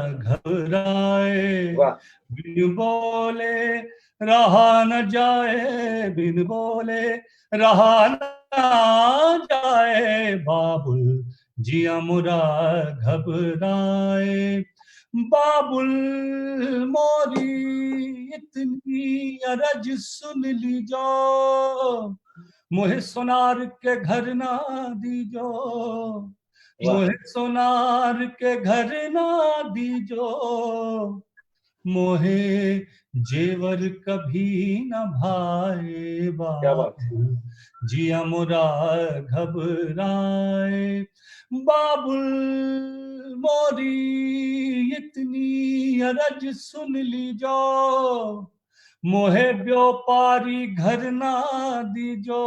घबराए, वाह बिन बोले रहा न जाए, बिन बोले रहा न जाए, बाबुल जिया मोरा घबराए, बाबुल मोरी इतनी अरज सुन लीजो, मोहे सोनार के घर ना दीजो, वाह, मोहे सोनार के घर ना दीजो, मोहे जेवर कभी न भाए क्या बात है। बाबुल, जिया मोरा घबराए बाबुल, मोरी इतनी अरज सुन लीजो, मोहे व्यापारी घर ना दीजो,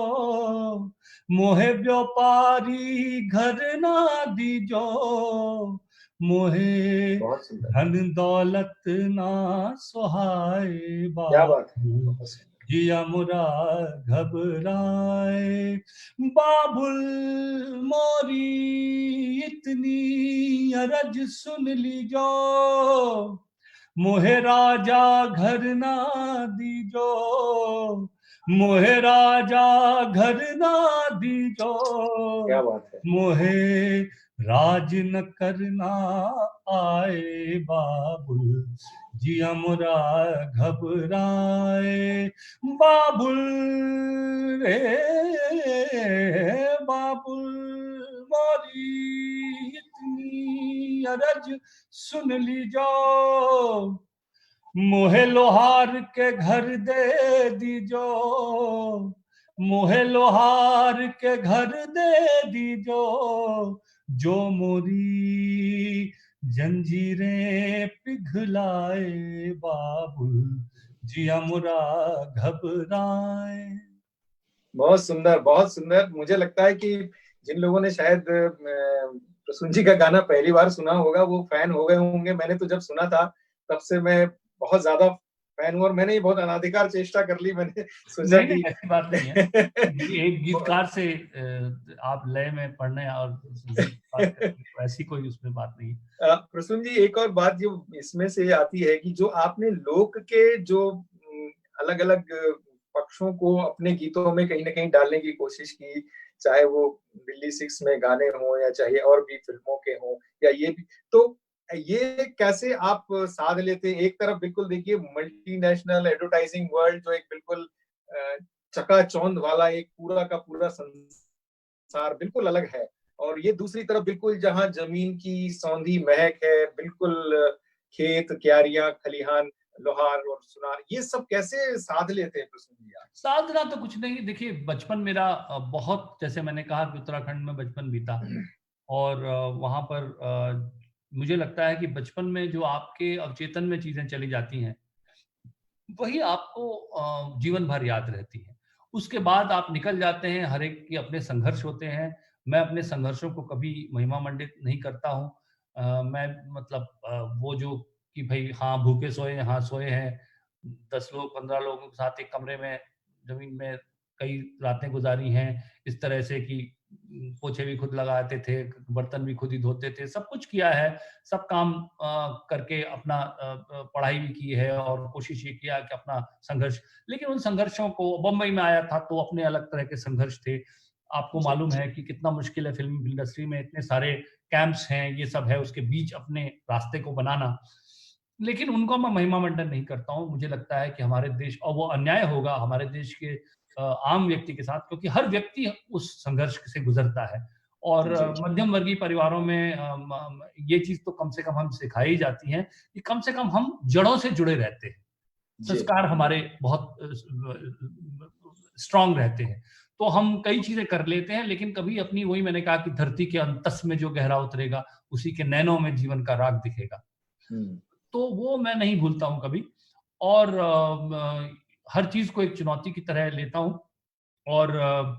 मोहे व्यापारी घर ना दीजो, मोहे बहुत सुंदर। धन दौलत ना सुहाए क्या बात है, बाबुल, बहुत सुंदर। जिया मुरा घबराए बाबुल, मोरी इतनी अरज सुन लीजो, मोहे राजा घर ना दीजो, मोहे राजा घर ना दीजो, क्या बात है। मोहे राज न करना आए बाबुल, जिया मुरा घबराए बाबुल रे बाबुल, मोरी इतनी अरज सुन लीजो, मोहे लोहार के घर दे दीजो, मोहे लोहार के घर दे दीजो, जो मोरी जंजीरें पिघलाए बाबुल, जिया मुरा घबराए। बहुत सुंदर, बहुत सुंदर। मुझे लगता है कि जिन लोगों ने शायद प्रसून जी का गाना पहली बार सुना होगा वो फैन हो गए होंगे। मैंने तो जब सुना था तब से मैं बहुत ज्यादा फैन हूँ, और मैंने बहुत अनाधिकार चेष्टा कर ली। मैंने सोचा नहीं नहीं, कि ऐसी बात नहीं है। एक गीतकार से आप लय में पढ़ने और संगीत बात करेंगे, तो ऐसी कोई उसमें बात नहीं है। प्रसून जी, एक और बात जो इसमें से आती है कि जो आपने लोक के जो अलग अलग पक्षों को अपने गीतों में कहीं ना कहीं डालने की कोशिश की, चाहे वो दिल्ली सिक्स में गाने हों या चाहे और भी फिल्मों के हों, या ये भी, तो ये कैसे आप साध लेते? एक तरफ बिल्कुल देखिए मल्टीनेशनल एडवर्टाइजिंग वर्ल्ड जो एक बिल्कुल चकाचौंध वाला एक पूरा का पूरा संसार बिल्कुल अलग है, और ये दूसरी तरफ बिल्कुल जहां जमीन की सौंधी महक है, बिल्कुल खेत क्यारियां खलिहान लोहार और सुनार, ये सब कैसे साध लेते हैं प्रसून जी आप? साधना तो कुछ नहीं, देखिए बचपन मेरा बहुत, जैसे मैंने कहा कि उत्तराखंड में बचपन बीता, और वहाँ पर मुझे लगता है कि बचपन में जो आपके अवचेतन में चीजें चली जाती हैं वही आपको जीवन भर याद रहती है। उसके बाद आप निकल जाते हैं, हर एक के अपने संघर्ष होते हैं। मैं अपने संघर्षों को कभी महिमा मंडित नहीं करता हूँ। मैं मतलब वो जो कि भई हाँ, भूखे सोए, हाँ सोए हैं, 10 लोग 15 लोगों के साथ एक कमरे में ज़मीन में कई रातें गुज़ारी हैं। इस तरह से कि पोछे भी खुद लगाते थे, बर्तन भी खुद ही धोते थे, सब कुछ किया है। सब काम करके अपना पढ़ाई भी की है और कोशिश ये किया कि अपना संघर्ष, लेकिन उन संघर्षों को, बम्बई में आया था तो अपने अलग तरह के संघर्ष थे। आपको जी। मालूम है कि कितना मुश्किल है फिल्म इंडस्ट्री में, इतने सारे कैंप्स हैं, ये सब है, उसके बीच अपने रास्ते को बनाना। लेकिन उनको मैं महिमा मंडन नहीं करता हूँ। मुझे लगता है कि हमारे देश, और वो अन्याय होगा हमारे देश के आम व्यक्ति के साथ, क्योंकि हर व्यक्ति उस संघर्ष से गुजरता है। और जी। मध्यम वर्गीय परिवारों में ये चीज़ तो कम से कम हम सिखाई जाती है कि कम से कम हम जड़ों से जुड़े रहते हैं। जी। संस्कार हमारे बहुत स्ट्रॉन्ग रहते हैं। तो हम कई चीज़ें कर लेते हैं, लेकिन कभी अपनी, वही मैंने कहा कि धरती के अंतस में जो गहरा उतरेगा, उसी के नैनों में जीवन का राग दिखेगा। हम्म। तो वो मैं नहीं भूलता हूँ कभी, और हर चीज़ को एक चुनौती की तरह लेता हूँ, और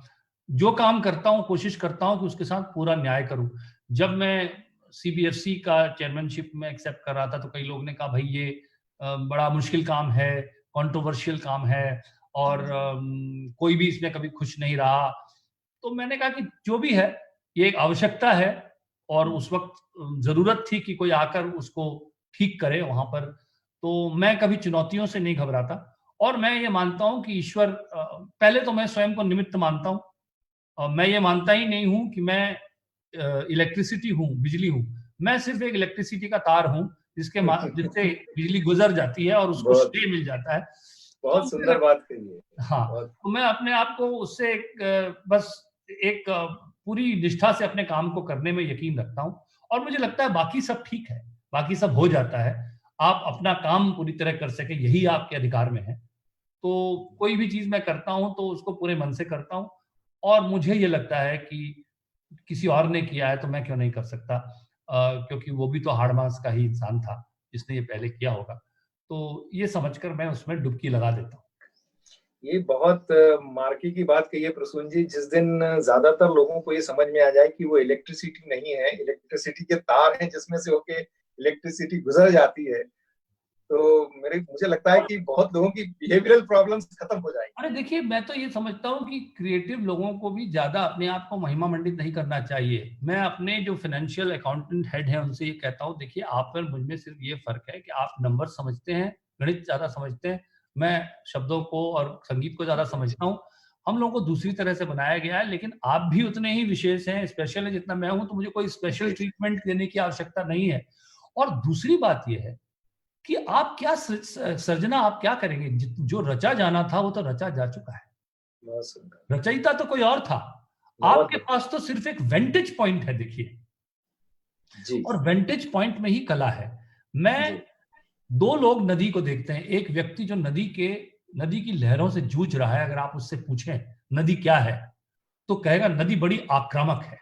जो काम करता हूँ कोशिश करता हूँ कि उसके साथ पूरा न्याय करूँ। जब मैं सीबीएफसी का चेयरमैनशिप में एक्सेप्ट कर रहा था तो कई लोग ने कहा भाई ये बड़ा मुश्किल काम है, कंट्रोवर्शियल काम है, और कोई भी इसमें कभी खुश नहीं रहा। तो मैंने कहा कि जो भी है ये एक आवश्यकता है, और उस वक़्त ज़रूरत थी कि कोई आकर उसको ठीक करे वहाँ पर। तो मैं कभी चुनौतियों से नहीं घबराता, और मैं ये मानता हूँ कि ईश्वर, पहले तो मैं स्वयं को निमित्त मानता हूँ। मैं ये मानता ही नहीं हूँ कि मैं इलेक्ट्रिसिटी हूँ, बिजली हूँ। मैं सिर्फ़ एक इलेक्ट्रिसिटी का तार हूँ, जिससे बिजली गुज़र जाती है और उसको बहुत श्रेय मिल जाता है। तो बहुत मुझे सुंदर बात कही है। हाँ, बहुत। तो मैं अपने आप को उससे एक बस एक पूरी निष्ठा से अपने काम को करने में यकीन रखता हूँ, और मुझे लगता है बाकी सब ठीक है, बाकी सब हो जाता है। आप अपना काम पूरी तरह कर सके, यही आपके अधिकार में है। तो कोई भी चीज मैं करता हूं तो उसको पूरे मन से करता हूं, और मुझे ये लगता है कि किसी और ने किया है तो मैं क्यों नहीं कर सकता, क्योंकि वो भी तो हाड़ मांस का ही इंसान था जिसने ये पहले किया होगा। तो ये समझकर मैं उसमें डुबकी लगा देता हूँ। ये बहुत मार्के की बात कही है प्रसून जी। जिस दिन ज्यादातर लोगों को ये समझ में आ जाए कि वो इलेक्ट्रिसिटी नहीं है, इलेक्ट्रिसिटी के तार हैं जिसमें से होके इलेक्ट्रिसिटी गुजर जाती है, तो मुझे लगता है कि बहुत लोगों की बिहेवियरल प्रॉब्लम्स खत्म हो जाएंगी। अरे देखिए, मैं तो ये समझता हूँ कि क्रिएटिव लोगों को भी ज्यादा अपने आप को महिमा मंडित नहीं करना चाहिए। मैं अपने जो फाइनेंशियल अकाउंटेंट हेड है उनसे ये कहता हूँ, देखिए आप और मुझ में सिर्फ ये फर्क है कि आप नंबर समझते हैं, गणित ज्यादा समझते हैं, मैं शब्दों को और संगीत को ज्यादा समझता हूँ। हम लोगों को दूसरी तरह से बनाया गया है, लेकिन आप भी उतने ही विशेष हैं, स्पेशल है जितना मैं हूं, तो मुझे कोई स्पेशल ट्रीटमेंट देने की आवश्यकता नहीं है। और दूसरी बात यह है कि आप क्या सर्जना आप क्या करेंगे, जो रचा जाना था वो तो रचा जा चुका है। बहुत सुंदर। रचयिता तो कोई और था, आपके पास तो सिर्फ एक वेंटेज पॉइंट है, देखिए, जी और वेंटेज पॉइंट में ही कला है। मैं दो लोग नदी को देखते हैं, एक व्यक्ति जो नदी की लहरों से जूझ रहा है, अगर आप उससे पूछें नदी क्या है तो कहेगा नदी बड़ी आक्रामक है।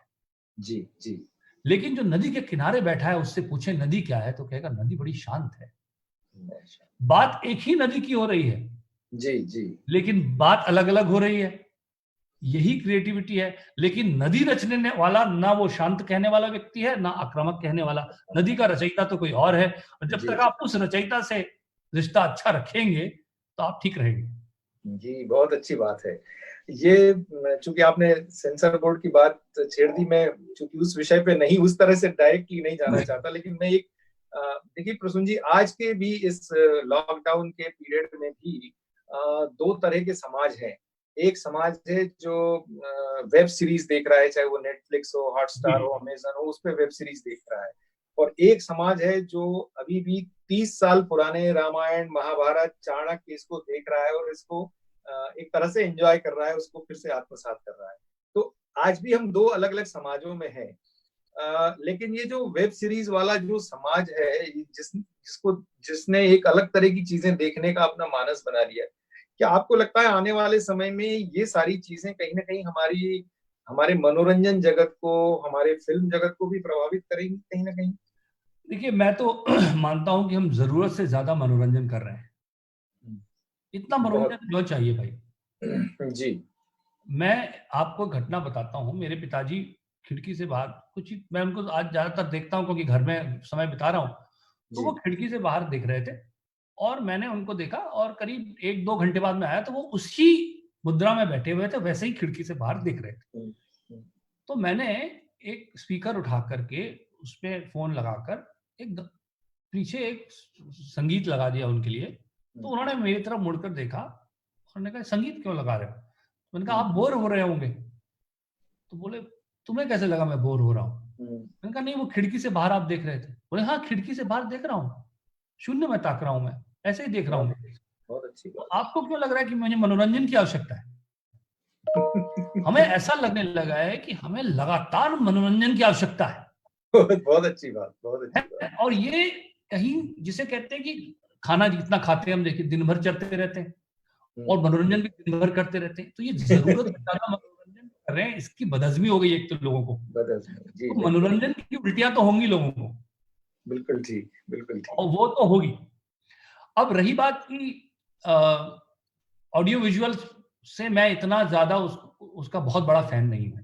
जी जी। लेकिन जो नदी के किनारे बैठा है उससे पूछे नदी क्या है तो कहेगा नदी बड़ी शांत है। बात एक ही नदी की हो रही है, जी जी, लेकिन बात अलग अलग हो रही है। यही क्रिएटिविटी है। लेकिन नदी रचने वाला ना वो शांत कहने वाला व्यक्ति है, ना आक्रामक कहने वाला। नदी का रचयिता तो कोई और है, और जब तक आप उस रचयिता से रिश्ता अच्छा रखेंगे तो आप ठीक रहेंगे। जी, बहुत अच्छी बात है ये। चूंकि आपने सेंसर बोर्ड की बात छेड़ दी, मैं चूंकि उस विषय पे नहीं उस तरह से डायरेक्टली नहीं जाना चाहता, लेकिन मैं एक देखिए प्रसून जी, आज के भी इस लॉकडाउन के पीरियड में भी दो तरह के समाज हैं। एक समाज है जो वेब सीरीज देख रहा है, चाहे वो नेटफ्लिक्स हो, हॉटस्टार हो, अमेजन हो, उस पर वेब सीरीज देख रहा है। और एक समाज है जो अभी भी 30 साल पुराने रामायण, महाभारत, चाणक्य इसको देख रहा है और इसको एक तरह से एंजॉय कर रहा है, उसको फिर से आत्मसात कर रहा है। तो आज भी हम दो अलग अलग समाजों में हैं। लेकिन ये जो वेब सीरीज वाला जो समाज है, जिसने एक अलग तरह की चीजें देखने का अपना मानस बना लिया, क्या आपको लगता है आने वाले समय में ये सारी चीजें कहीं ना कहीं हमारे मनोरंजन जगत को, हमारे फिल्म जगत को भी प्रभावित करेंगी कहीं ना कहीं? देखिए, मैं तो मानता हूं कि हम जरूरत से ज्यादा मनोरंजन कर रहे हैं। इतना मनोरंजन क्यों चाहिए भाई? जी। मैं आपको घटना बताता हूँ। मेरे पिताजी खिड़की से बाहर मैं उनको आज ज्यादातर देखता हूँ क्योंकि घर में समय बिता रहा हूँ, तो वो खिड़की से बाहर देख रहे थे और मैंने उनको देखा, और करीब 1-2 घंटे बाद में आया तो वो उसी मुद्रा में बैठे हुए थे, वैसे ही खिड़की से बाहर देख रहे थे। तो मैंने एक स्पीकर उठा करके उसमें फोन लगाकर पीछे एक संगीत लगा दिया उनके लिए। तो उन्होंने मेरी तरफ मुड़कर देखा, उन्होंने कहा संगीत क्यों लगा रहे हो? मैंने कहा आप बोर हो रहे होंगे। तो बोले तुम्हें कैसे लगा मैं बोर हो रहा हूँ? मैंने कहा नहीं, वो खिड़की से बाहर आप देख रहे थे। बोले हाँ, खिड़की से बाहर देख रहा हूँ, शून्य में ताक रहा हूँ, मैं ऐसे ही देख रहा हूँ। बहुत अच्छी बात। तो आपको क्यों लग रहा है कि मुझे मनोरंजन की आवश्यकता है? हमें ऐसा लगने लगा है कि हमें लगातार मनोरंजन की आवश्यकता है। बहुत अच्छी बात, बहुत अच्छी बात। और ये कहीं जिसे कहते हैं कि खाना जितना खाते हैं हम, देखिए दिन भर चलते रहते हैं और मनोरंजन भी दिन भर करते रहते हैं, तो ये जरूरत से ज्यादा मनोरंजन कर रहे हैं, इसकी बदहजमी हो गई एक तो लोगों को। जी, तो मनोरंजन की उल्टियां तो होंगी लोगों को, बिल्कुल ठीक, बिल्कुल ठीक। और वो तो होगी। अब रही बात की ऑडियो विजुअल से मैं इतना ज्यादा उसका बहुत बड़ा फैन नहीं हूं।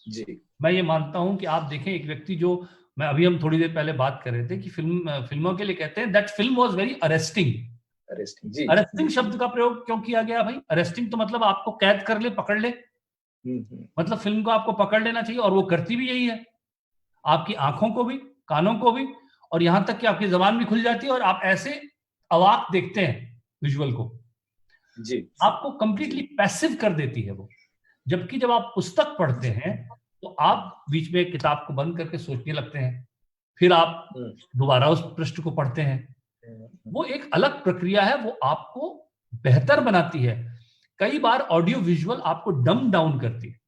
जी। मैं ये मानता हूं कि आप देखें एक व्यक्ति जो हम थोड़ी देर पहले बात कर रहे थे कि फिल्मों के लिए कहते हैं that film was very arresting. जी। अरेस्टिंग शब्द का प्रयोग क्यों किया गया भाई? अरेस्टिंग तो मतलब आपको कैद कर ले, पकड़ ले। मतलब फिल्म को आपको पकड़ लेना चाहिए, और वो करती भी यही है। आपकी आंखों को भी, कानों को भी, और यहां तक कि आपकी जबान भी खुल जाती है और आप ऐसे अवाक देखते हैं विजुअल को। जी। आपको कंप्लीटली पैसिव कर देती है वो। जबकि जब आप पुस्तक पढ़ते हैं तो आप बीच में किताब को बंद करके सोचने लगते हैं, फिर आप दोबारा उस पृष्ठ को पढ़ते हैं। वो एक अलग प्रक्रिया है, वो आपको बेहतर बनाती है। कई बार ऑडियो विजुअल आपको डम डाउन करती है।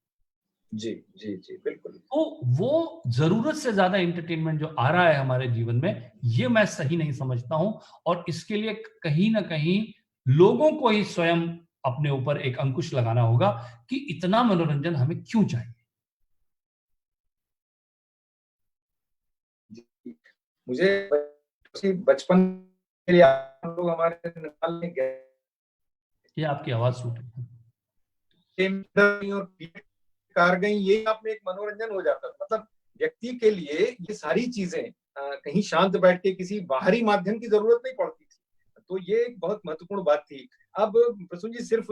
जी जी जी बिल्कुल। तो वो जरूरत से ज्यादा एंटरटेनमेंट जो आ रहा है हमारे जीवन में, ये मैं सही नहीं समझता हूं। और इसके लिए कहीं ना कहीं लोगों को ही स्वयं अपने ऊपर एक अंकुश लगाना होगा कि इतना मनोरंजन हमें क्यों चाहिए। जी। मुझे बचपन के लिए हम लोग हमारे नेपाल में गए ये आपकी आवाज सूट है। और कार गई, ये आप में एक मनोरंजन हो जाता था। मतलब व्यक्ति के लिए ये सारी चीजें कहीं शांत बैठ के किसी बाहरी माध्यम की जरूरत नहीं पड़ती थी। तो ये एक बहुत महत्वपूर्ण बात थी। अब प्रसून जी, सिर्फ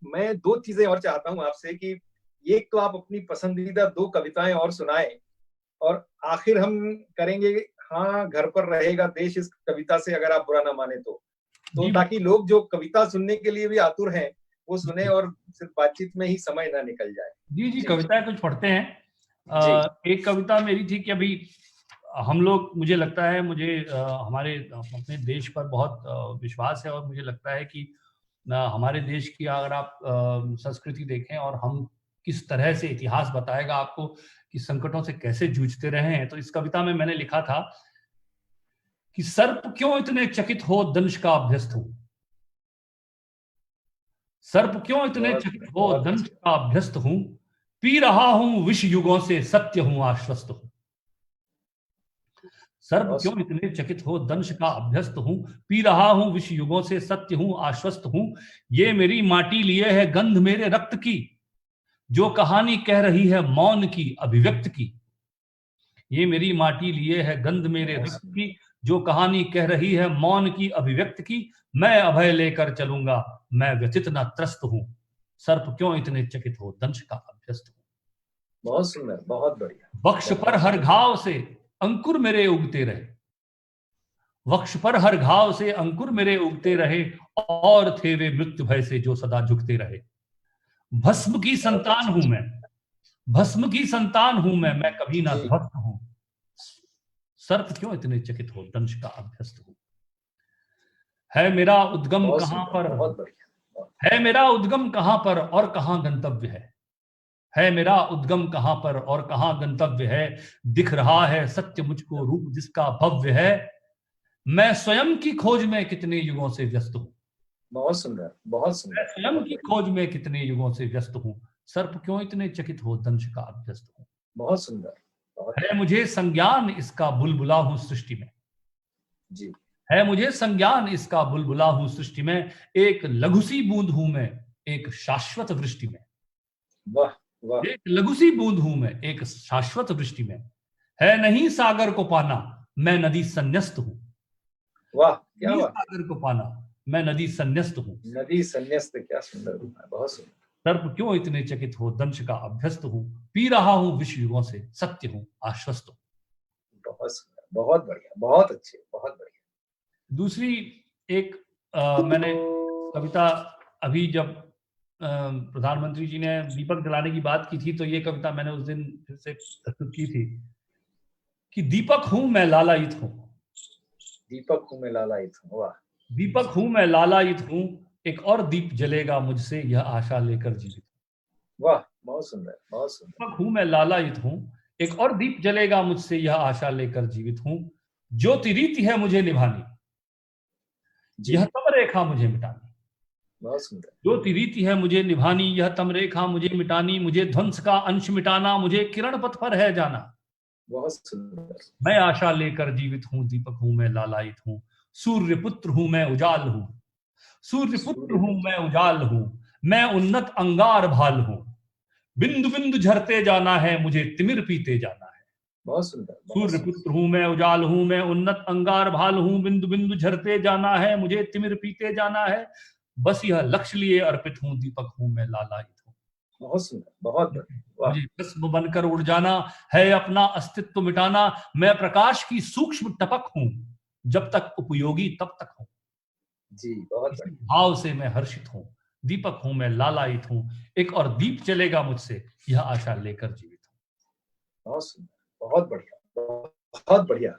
मैं दो चीजें और चाहता हूं आपसे कि एक तो आप अपनी पसंदीदा दो कविताएं और सुनाएं, और आखिर हम करेंगे हाँ घर पर रहेगा देश इस कविता से, अगर आप बुरा ना माने तो जी ताकि लोग जो कविता सुनने के लिए भी आतुर हैं वो सुने और सिर्फ बातचीत में ही समय ना निकल जाए। जी जी, जी कविताएं कुछ पढ़ते हैं। जी एक कविता मेरी थी कि अभी हम लोग, मुझे लगता है, मुझे हमारे अपने देश पर बहुत विश्वास है और मुझे लगता है कि हमारे देश की अगर आप संस्कृति देखें और हम किस तरह से, इतिहास बताएगा आपको कि संकटों से कैसे जूझते रहे हैं। तो इस कविता में मैंने लिखा था कि सर्प क्यों इतने चकित हो दंश का अभ्यस्त हो, सर्प क्यों इतने बहुत चकित हो बहुत दंश अच्छे। का अभ्यस्त हूं, पी रहा हूं विष युगों से सत्य हूं आश्वस्त हूं। सर्प बहुत क्यों इतने चकित हो दंश का अभ्यस्त हूं, पी रहा हूं विष युगों से सत्य हूं आश्वस्त हूं। ये मेरी माटी लिए है गंध मेरे रक्त की, जो कहानी कह रही है मौन की अभिव्यक्त की। ये मेरी माटी लिए है गंध मेरे बहुत रक्त सुंदर। की, जो कहानी कह रही है मौन की अभिव्यक्त की। मैं अभय लेकर चलूंगा, मैं व्यथित न त्रस्त हूं। सर्प क्यों इतने चकित हो दंश का अभ्यस्त हूं। बहुत सुंदर, बहुत बढ़िया। वक्ष पर बहुत हर सुंदर। घाव से अंकुर मेरे उगते रहे, वक्ष पर हर घाव से अंकुर मेरे उगते रहे, और थे वे मृत्यु भय से जो सदा झुकते रहे। भस्म की बहुत संतान अच्छे। हूं मैं, भस्म की संतान हूं मैं कभी ना जी। ध्वस्त हूं। सर्प क्यों इतने चकित हो दंश का अभ्यस्त हूं। है मेरा उद्गम बहुत कहां सुंदर, पर, बहुत बढ़िया। है मेरा उद्गम कहां पर और कहां गंतव्य है मेरा उद्गम कहां पर और कहां गंतव्य है। दिख रहा है सत्य मुझको रूप जिसका भव्य है, मैं स्वयं की खोज में कितने युगों से व्यस्त हूं। बहुत सुंदर, बहुत मैं सुंदर, स्वयं बहुत की बढ़िया। खोज में कितने युगों से व्यस्त हूं। सर्प क्यों इतने चकित हो दंश का अभ्यस्त हूं। बहुत सुंदर, बहुत है बढ़िया। मुझे संज्ञान इसका बुलबुला हूं सृष्टि में, जी। है मुझे संज्ञान इसका बुलबुला हूं सृष्टि में। एक लघु सी बूंद हूं मैं एक शाश्वत वृष्टि में, वाह वाह। एक लघु सी बूंद हूं मैं एक शाश्वत वृष्टि में। है नहीं सागर को पाना, मैं नदी संन्यस्त हूं। वाह क्या नहीं बात है। सागर को पाना, मैं नदी संन्यस्त हूं। नदी संन्यास्त, क्या सुंदर रूप है, बहुत सुंदर। सर्प क्यों इतने चकित हो दंश का अभ्यस्त हूं, पी रहा हूं विष युगों से सत्य हूं आश्वस्त हूं। बहुत सुंदर, बहुत बढ़िया, बहुत अच्छे, बहुत बढ़िया। दूसरी एक मैंने कविता, अभी जब प्रधानमंत्री जी ने दीपक जलाने की बात की थी, तो ये कविता मैंने उस दिन फिर से प्रस्तुत की थी कि दीपक हूं मैं लालायित हूं, दीपक हूं मैं लालायित हूं। वाह। दीपक हूं मैं लालायित हूं, एक और दीप जलेगा मुझसे यह आशा लेकर जीवित। वाह बहुत सुंदर, बहुत सुंदर। दीपक हूं मैं लालायित हूं, एक और दीप जलेगा मुझसे यह आशा लेकर जीवित हूं। ज्योति रीति है मुझे निभानी, जी। यह तम रेखा मुझे मिटानी। बहुत सुंदर। ज्योति रीति है मुझे निभानी, यह तम रेखा मुझे मिटानी। मुझे ध्वंस का अंश मिटाना, मुझे किरण पथ पर है जाना। बहुत सुंदर। मैं आशा लेकर जीवित हूं, दीपक हूं मैं लालायित हूं। सूर्य पुत्र हूं मैं उजाल हूं, सूर्य पुत्र सूर्य हूं पुत्र। मैं उजाल हूं। मैं उन्नत अंगार भाल हूं, बिंदु बिंदु झरते जाना है मुझे तिमिर पीते जाना है। बहुत सुंदर, बहुत सूर्य सुंदर। पुत्र हूं मैं उजाल हूं, मैं उन्नत अंगार भाल हूं। बिंदु बिंदु झरते जाना है मुझे तिमिर पीते जाना है। बस यह लक्ष्य लिए अर्पित हूं, दीपक हूं मैं लालायित हूं। बहुत सुंदर, बहुत बढ़िया। वाह। मुझे भस्म बनकर उड़ जाना है, अपना अस्तित्व मिटाना। मैं प्रकाश की सूक्ष्म टपक हूं, जब तक उपयोगी तब तक हूं। जी बहुत इसी बढ़िया। भाव से मैं हर्षित हूं, दीपक हूं मैं लालायित हूं। एक और दीप चलेगा मुझसे यह आशा लेकर जीवित हूं। बहुत सुंदर, बहुत बढ़िया, बहुत बढ़िया।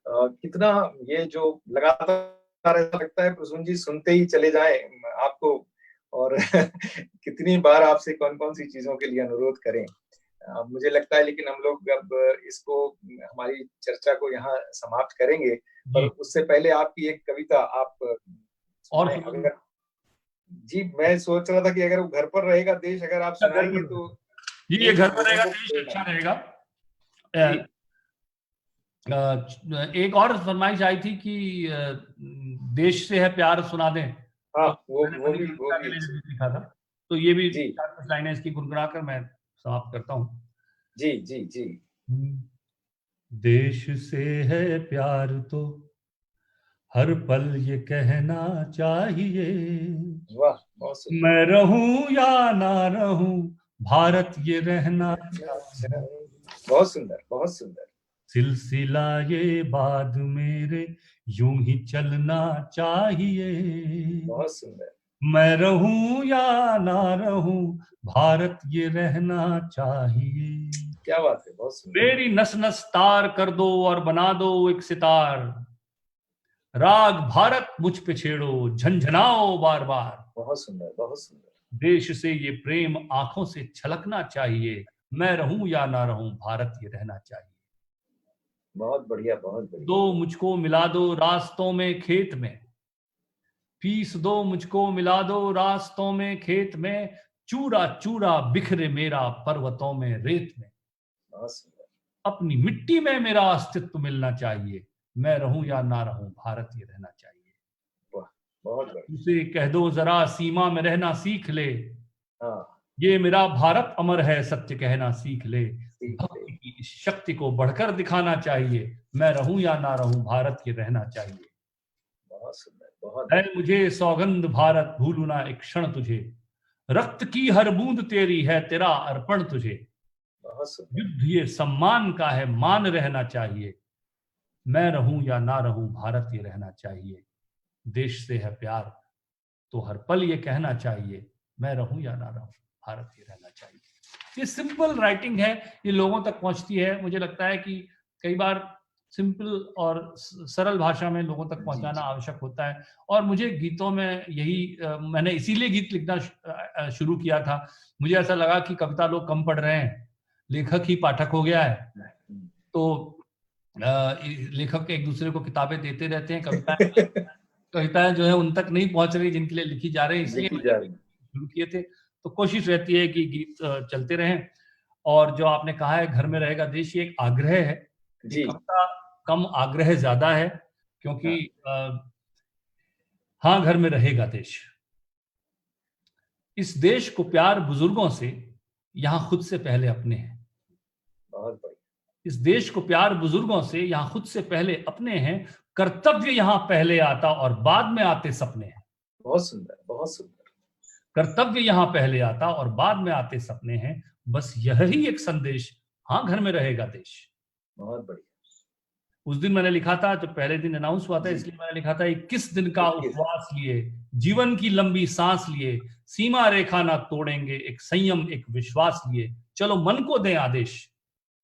कितना ये जो लगातार ऐसा लगता है प्रसून जी सुनते ही चले जाएं आपको, और कितनी बार आपसे कौन कौन सी चीजों के लिए अनुरोध करें। मुझे लगता है, लेकिन हम लोग अब इसको, हमारी चर्चा को यहाँ समाप्त करेंगे, पर उससे पहले आपकी एक कविता आप और अगर, जी मैं सोच रहा था कि अगर वो घर पर रहेगा देश, अगर आप सुनाएंगे तो ये घर पर रहेगा देश अच्छा रहेगा। एक और फरमाइश आई थी कि देश से है प्यार सुना दें। हाँ, तो वो भी लिखा था, तो ये भी 4-5 लाइनें इसकी गुनगुना कर मैं समाप्त करता हूँ। जी जी जी। देश से है प्यार तो हर पल ये कहना चाहिए, वाह, बहुत सुंदर। मैं रहूं या ना रहूं भारत ये रहना चाहिए। बहुत सुंदर, बहुत सुंदर। सिलसिला ये बाद मेरे यूं ही चलना चाहिए, बहुत सुंदर। मैं रहूं या ना रहूं भारत ये रहना चाहिए। क्या बात है, बहुत सुंदर। मेरी नस नस तार कर दो और बना दो एक सितार, राग भारत मुझ पे छेड़ो झंझनाओ बार बार। बहुत सुंदर, बहुत सुंदर। देश से ये प्रेम आंखों से छलकना चाहिए, मैं रहूं या ना रहूं भारत ये रहना चाहिए। बहुत बढ़िया, बहुत बढ़िया। दो मुझको मिला दो रास्तों में खेत में, फीस दो मुझको मिला दो रास्तों में खेत में, चूरा चूरा बिखरे मेरा पर्वतों में रेत में। बहुत सुंदर। अपनी मिट्टी में मेरा अस्तित्व मिलना चाहिए, मैं रहूं या ना रहूं भारत ये रहना चाहिए। वाह, बहुत बढ़िया। उसे कह दो जरा सीमा में रहना सीख ले, हाँ, ये मेरा भारत अमर है सत्य कहना सीख ले। भक्ति की इस शक्ति को बढ़कर दिखाना चाहिए, मैं रहूं या ना रहूं भारत ये रहना चाहिए। बहुत सुंदर, बहुत। है मुझे सौगंध भारत भूलू ना एक क्षण तुझे, रक्त की हर बूंद तेरी है तेरा अर्पण तुझे। बहुत सुंदर। युद्ध ये सम्मान का है मान रहना चाहिए, मैं रहूं या ना रहूं भारत ये रहना चाहिए। देश से है प्यार तो हर पल ये कहना चाहिए, मैं रहूं या ना रहूं भारत ये रहना चाहिए। ये सिंपल राइटिंग है, ये लोगों तक पहुंचती है। मुझे लगता है कि कई बार सिंपल और सरल भाषा में लोगों तक पहुंचाना आवश्यक होता है। और मुझे गीतों में यही मैंने इसीलिए गीत लिखना शुरू किया था। मुझे ऐसा लगा कि कविता लोग कम पढ़ रहे हैं, लेखक ही पाठक हो गया है, तो लेखक एक दूसरे को किताबें देते रहते हैं, कविताएं जो है उन तक नहीं पहुंच रही जिनके लिए लिखी जा रही है, इसलिए शुरू किए थे। तो कोशिश रहती है कि गीत चलते रहें। और जो आपने कहा है घर में रहेगा देश, ये एक आग्रह है। कविता कम, आग्रह ज्यादा है, क्योंकि हाँ घर में रहेगा देश। इस देश को प्यार बुजुर्गों से यहाँ खुद से पहले अपने हैं। बहुत बढ़िया। इस देश को प्यार बुजुर्गों से यहाँ खुद से पहले अपने हैं, कर्तव्य यहाँ पहले आता और बाद में आते सपने हैं। बहुत सुंदर, बहुत सुंदर। कर्तव्य यहाँ पहले आता और बाद में आते सपने हैं, बस यही एक संदेश, हाँ घर में रहेगा देश। बहुत बढ़िया। उस दिन मैंने लिखा था, जो पहले दिन अनाउंस हुआ था, इसलिए मैंने लिखा था 21 दिन का उपवास लिए, जीवन की लंबी सांस लिए, सीमा रेखा ना तोड़ेंगे, एक संयम एक विश्वास लिए, चलो मन को दें आदेश,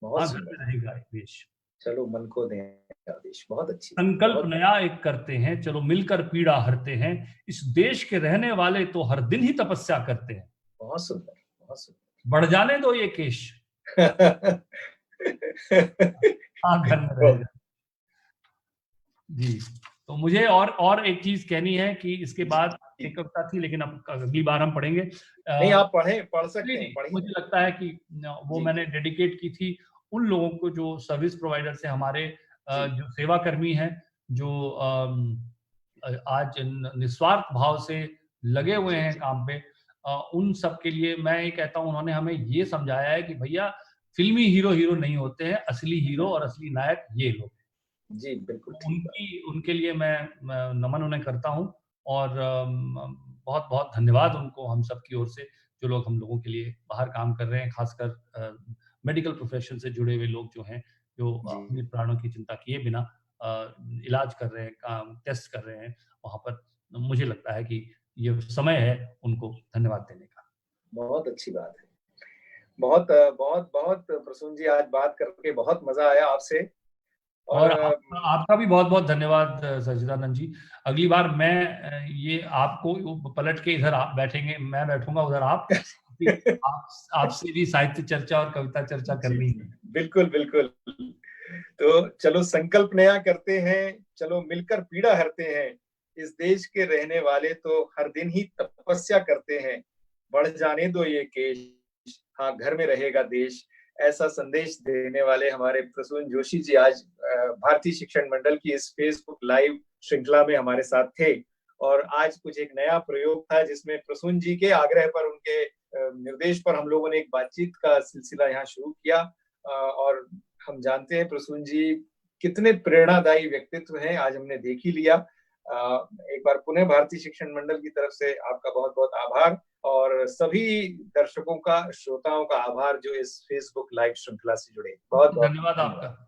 हाँ घर में रहेगा एक देश। चलो मन को दें आदेश। बहुत अच्छी। संकल्प नया एक करते हैं, चलो मिलकर पीड़ा हरते हैं, इस देश के रहने वाले तो हर दिन ही तपस्या करते हैं। बहुत सुंदर, बहुत सुंदर। बढ़ जाने दो ये केश, हाँ घर में रहेगा जी। तो मुझे और एक चीज कहनी है कि इसके बाद एक कविता थी, लेकिन अब अगली बार हम पढ़ेंगे। नहीं, आप पढ़ सकते हैं। मुझे लगता है कि वो मैंने डेडिकेट की थी उन लोगों को जो सर्विस प्रोवाइडर से, हमारे जो सेवा कर्मी हैं, जो आज निस्वार्थ भाव से लगे हुए हैं काम पे, उन सब के लिए मैं ये कहता हूँ, उन्होंने हमें ये समझाया है कि भैया फिल्मी हीरो नहीं होते हैं, असली हीरो और असली नायक ये लोग। जी बिल्कुल। उनके लिए मैं नमन उन्हें करता हूँ, और बहुत बहुत धन्यवाद उनको हम सब की ओर से, जो लोग हम लोगों के लिए बाहर काम कर रहे हैं, खासकर मेडिकल प्रोफेशन से जुड़े हुए लोग जो हैं, जो अपने प्राणों की चिंता किए बिना इलाज कर रहे हैं, काम टेस्ट कर रहे हैं वहां पर। मुझे लगता है कि ये समय है उनको धन्यवाद देने का। बहुत अच्छी बात है। बहुत बहुत बहुत प्रसून जी, आज बात करके बहुत मजा आया आपसे। और आपका भी बहुत बहुत धन्यवाद सच्चिदानंद जी। अगली बार मैं ये आपको पलट के इधर आप बैठेंगे, मैं बैठूंगा उधर आप, आपसे भी साहित्य चर्चा और कविता चर्चा करनी है। बिल्कुल बिल्कुल। तो चलो संकल्प नया करते हैं, चलो मिलकर पीड़ा हरते हैं। इस देश के रहने वाले तो हर दिन ही तपस्या करते हैं। बढ़ जाने दो ये केश, हाँ घर में रहेगा देश। ऐसा संदेश देने वाले हमारे प्रसून जोशी जी आज भारतीय शिक्षण मंडल की इस फेसबुक लाइव श्रृंखला में हमारे साथ थे। और आज कुछ एक नया प्रयोग था जिसमें प्रसून जी के आग्रह पर, उनके निर्देश पर हम लोगों ने एक बातचीत का सिलसिला यहाँ शुरू किया। और हम जानते हैं प्रसून जी कितने प्रेरणादायी व्यक्तित्व हैं, आज हमने देख ही लिया। एक बार पुनः भारतीय शिक्षण मंडल की तरफ से आपका बहुत बहुत आभार, और सभी दर्शकों का, श्रोताओं का आभार जो इस फेसबुक लाइव श्रृंखला से जुड़े। बहुत बहुत धन्यवाद धन्यवाद। आपका।